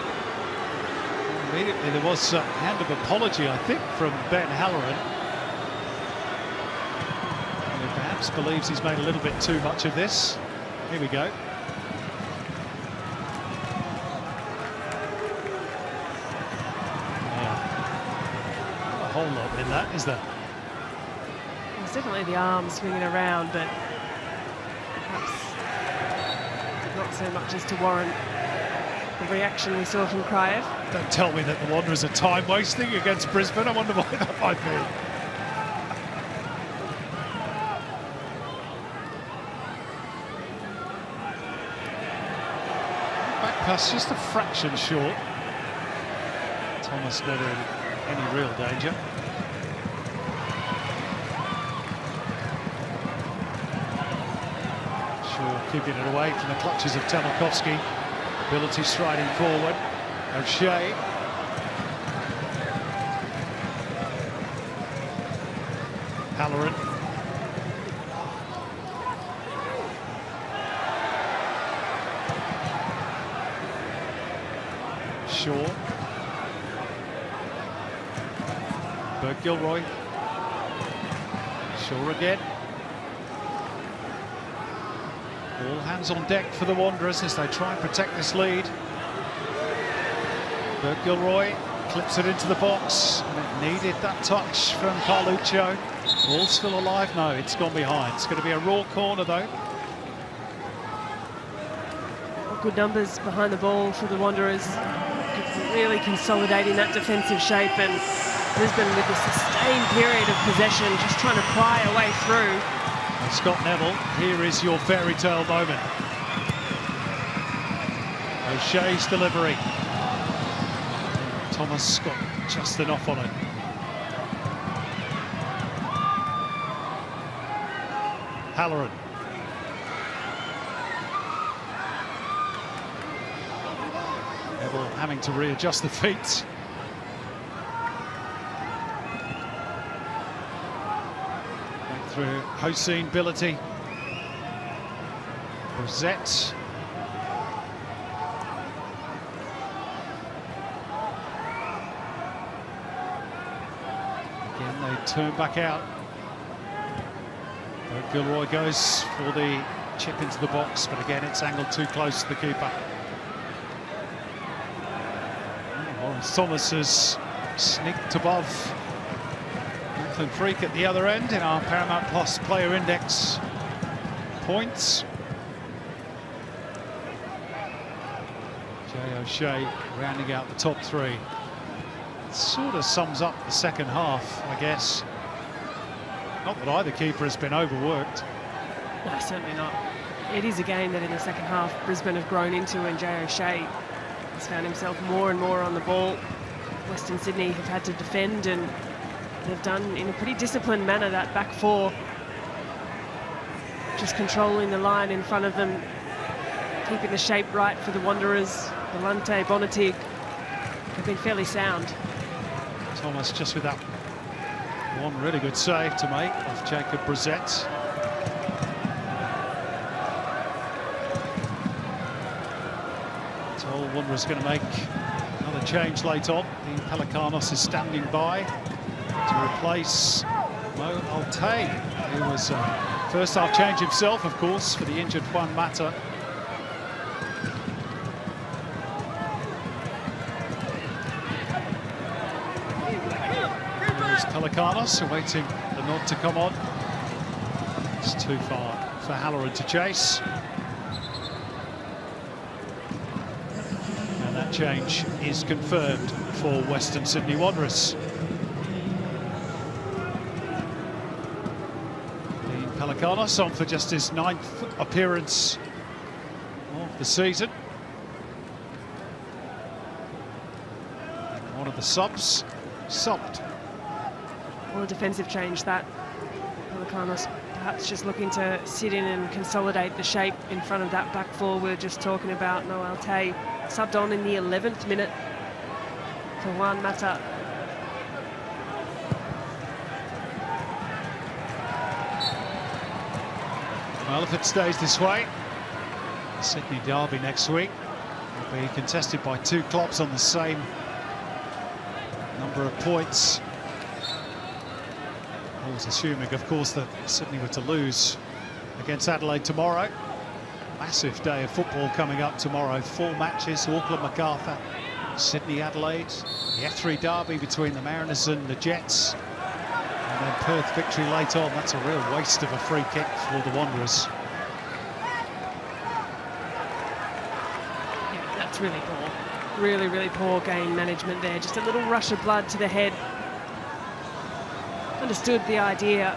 Immediately there was a hand of apology, I think, from Ben Halloran. perhaps believes he's made a little bit too much of this. Here we go. Yeah. Not a whole lot in that, is there? There's definitely the arm swinging around, but perhaps not so much as to warrant the reaction we saw from Kraev. Don't tell me that the Wanderers are time wasting against Brisbane. I wonder why that might be. Back pass just a fraction short. Thomas never in any real danger. Keeping it away from the clutches of Temakovsky. Ability striding forward. O'Shea. Halloran. Shaw. Burke-Gilroy. Shaw again. All hands on deck for the Wanderers as they try and protect this lead. Burke-Gilroy clips it into the box, and it needed that touch from Carluccio. All still alive? No, it's gone behind. It's going to be a raw corner though. Good numbers behind the ball for the Wanderers, really consolidating that defensive shape, and Brisbane with a sustained period of possession, just trying to pry a way through. And Scott Neville, here is your fairy tale moment. O'Shea's delivery. Thomas got just enough on it. Halloran. Neville having to readjust the feet. Through Hossein, Billity, Brissett. Again, they turn back out. Gilroy goes for the chip into the box, but again, it's angled too close to the keeper. Lawrence Thomas has sneaked above Freak at the other end in our Paramount Plus Player Index points. Jay O'Shea rounding out the top three. It sort of sums up the second half, I guess. Not that either keeper has been overworked. No, certainly not. It is a game that in the second half Brisbane have grown into, and Jay O'Shea has found himself more and more on the ball. Western Sydney have had to defend, and they've done in a pretty disciplined manner. That back four, just controlling the line in front of them, keeping the shape right for the Wanderers. Galante, Bonatig have been fairly sound. Thomas just with that one really good save to make off Jacob Brissett. Toll Wanderers going to make another change late on. Dean Pelikanos is standing by to replace Mo Altay, who was first half change himself, of course, for the injured Juan Mata. There's Pelikanos awaiting the nod to come on. It's too far for Halloran to chase. And that change is confirmed for Western Sydney Wanderers. Pelikanos on for just his 9th appearance of the season. One of the subs subbed. Well, a defensive change that. Pelikanos perhaps just looking to sit in and consolidate the shape in front of that back four we were just talking about. Noel Tay subbed on in the 11th minute for Juan Mata. Well, if it stays this way, the Sydney derby next week will be contested by two clubs on the same number of points. Always assuming, of course, that Sydney were to lose against Adelaide tomorrow. Massive day of football coming up tomorrow. 4 matches, Auckland, Macarthur, Sydney, Adelaide. The F3 derby between the Mariners and the Jets. And then Perth victory late on. That's a real waste of a free kick for the Wanderers. Yeah, that's really poor. Really, really poor game management there. Just a little rush of blood to the head. Understood the idea,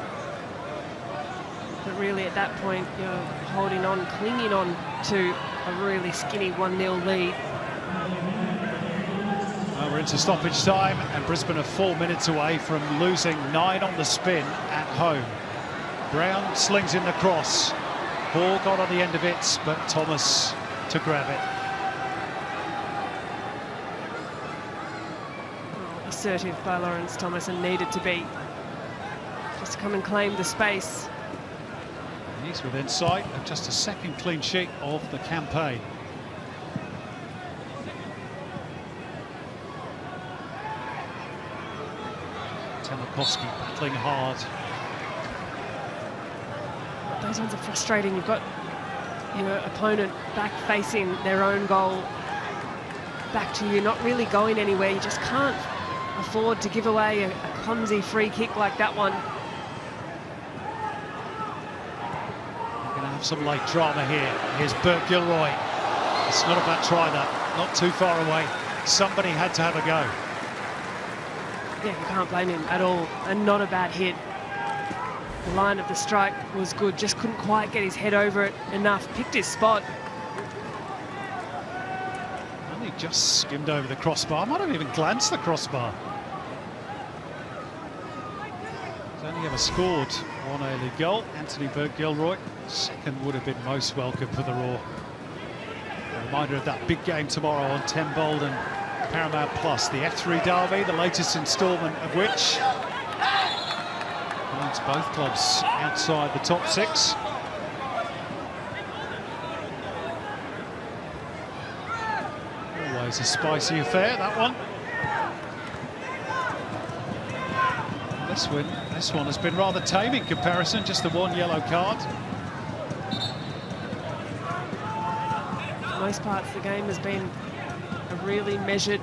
but really at that point you're holding on, clinging on to a really skinny 1-0 lead. Well, we're into stoppage time, and Brisbane are 4 minutes away from losing 9 on the spin at home. Brown slings in the cross. Ball got on the end of it, but Thomas to grab it. Oh, assertive by Lawrence Thomas, and needed to be. Just come and claim the space. He's within sight of just a second clean sheet of the campaign. Temakovsky battling hard. Those ones are frustrating. You've got your opponent back facing their own goal, back to you, not really going anywhere. You just can't afford to give away a clumsy free kick like that one. Some late drama here. Here's Bert Gilroy. It's not a bad try, that. Not too far away. Somebody had to have a go. Yeah, you can't blame him at all. And not a bad hit. The line of the strike was good. Just couldn't quite get his head over it enough. Picked his spot. Only just skimmed over the crossbar. Might have even glanced the crossbar. He's only ever scored one A-League goal. Anthony Bert Gilroy. Second would have been most welcome for the Roar. A reminder of that big game tomorrow on 10 Bold and Paramount Plus. The F3 derby, the latest instalment of which finds both clubs outside the top 6. Always a spicy affair, that one. This one has been rather tame in comparison, just the 1 yellow card. For most parts, the game has been a really measured,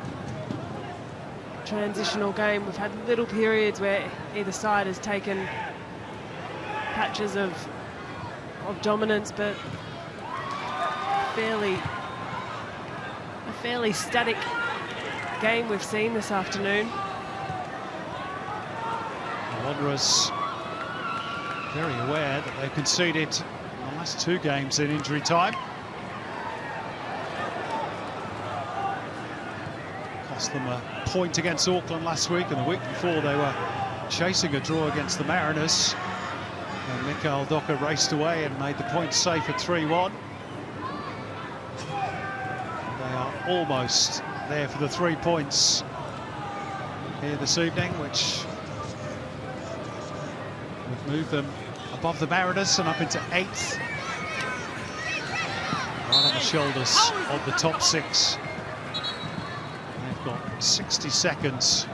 transitional game. We've had little periods where either side has taken patches of dominance, but a fairly static game we've seen this afternoon. The Wanderers very aware that they've conceded the last 2 games in injury time. Cost them a point against Auckland last week, and the week before they were chasing a draw against the Mariners. And Mikael Docker raced away and made the point safe at 3-1. They are almost there for the 3 points here this evening, which would move them above the Mariners and up into 8th. Right on the shoulders of the top 6. They've got 60 seconds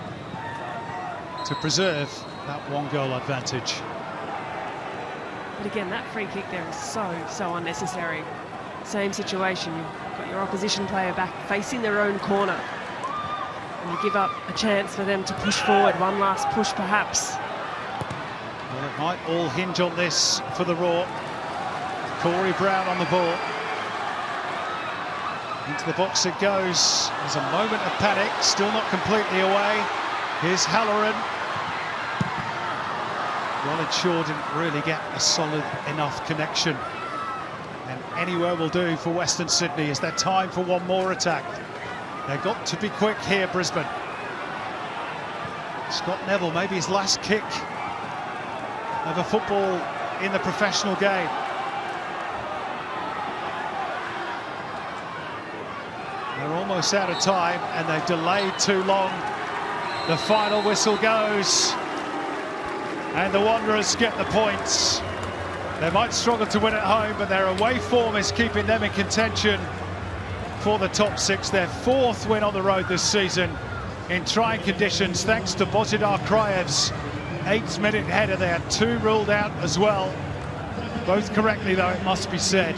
to preserve that 1-goal advantage. But again, that free kick there is so unnecessary. Same situation, you've got your opposition player back facing their own corner, and you give up a chance for them to push forward, one last push perhaps. Well, it might all hinge on this for the Roar. Corey Brown on the ball. Into the box it goes. There's a moment of panic, still not completely away. Here's Halloran. Rollin Shaw didn't really get a solid enough connection. And anywhere will do for Western Sydney. Is there time for one more attack? They've got to be quick here, Brisbane. Scott Neville, maybe his last kick of a football in the professional game. They're almost out of time, and they've delayed too long. The final whistle goes, and the Wanderers get the points. They might struggle to win at home, but their away form is keeping them in contention for the top 6. Their 4th win on the road this season in trying conditions, thanks to Bozidar Krajev's 8th minute header there, 2 ruled out as well. Both correctly though, it must be said.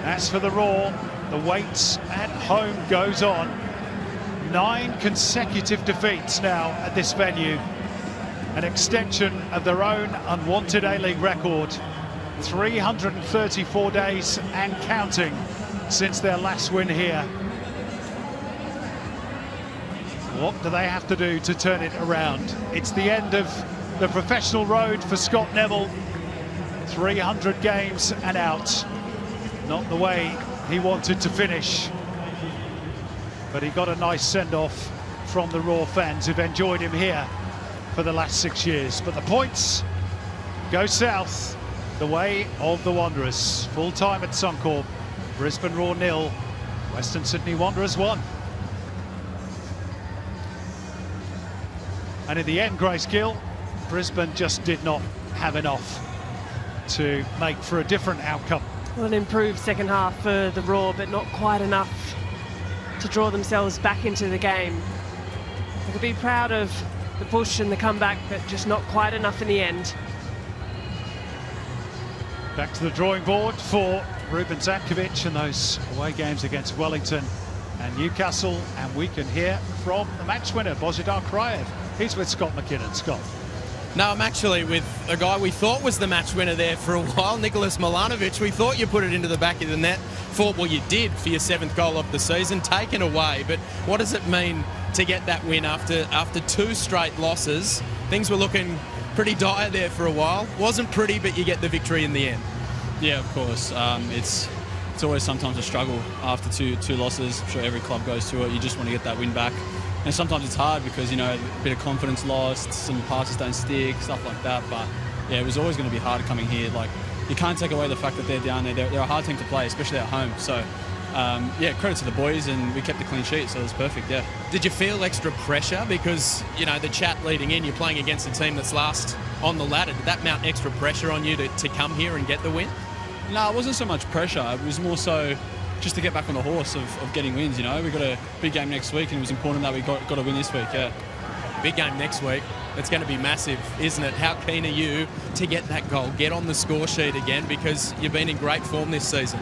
As for the Raw, the wait at home goes on. 9 consecutive defeats now at this venue. An extension of their own unwanted A-League record. 334 days and counting since their last win here. What do they have to do to turn it around? It's the end of the professional road for Scott Neville. 300 games and out. Not the way he wanted to finish. But he got a nice send-off from the Raw fans who've enjoyed him here for the last 6 years. But the points go south, the way of the Wanderers. Full time at Suncorp. Brisbane Raw 0, Western Sydney Wanderers 1. And in the end, Grace Gill, Brisbane just did not have enough to make for a different outcome. Well, an improved second half for the Raw, but not quite enough to draw themselves back into the game. They could be proud of the push and the comeback, but just not quite enough in the end. Back to the drawing board for Ruben Zatkovic and those away games against Wellington and Newcastle, and we can hear from the match winner, Bozidar Kraev. He's with Scott McKinnon. Scott. No, I'm actually with a guy we thought was the match winner there for a while, Nicholas Milanovic. We thought you put it into the back of the net. Thought, well, you did for your 7th goal of the season, taken away. But what does it mean to get that win after 2 straight losses? Things were looking pretty dire there for a while. Wasn't pretty, but you get the victory in the end. Yeah, of course. It's always sometimes a struggle after two losses. I'm sure every club goes through it. You just want to get that win back. And sometimes it's hard because, you know, a bit of confidence lost, some passes don't stick, stuff like that. But, yeah, it was always going to be hard coming here. Like, you can't take away the fact that they're down there. They're a hard team to play, especially at home. So, yeah, credit to the boys, and we kept the clean sheet, so it was perfect, yeah. Did you feel extra pressure? Because, you know, the chat leading in, you're playing against a team that's last on the ladder. Did that mount extra pressure on you to come here and get the win? No, it wasn't so much pressure. It was more so just to get back on the horse of getting wins, you know. We've got a big game next week, and it was important that we got a win this week, yeah. Big game next week. It's going to be massive, isn't it? How keen are you to get that goal, get on the score sheet again, because you've been in great form this season?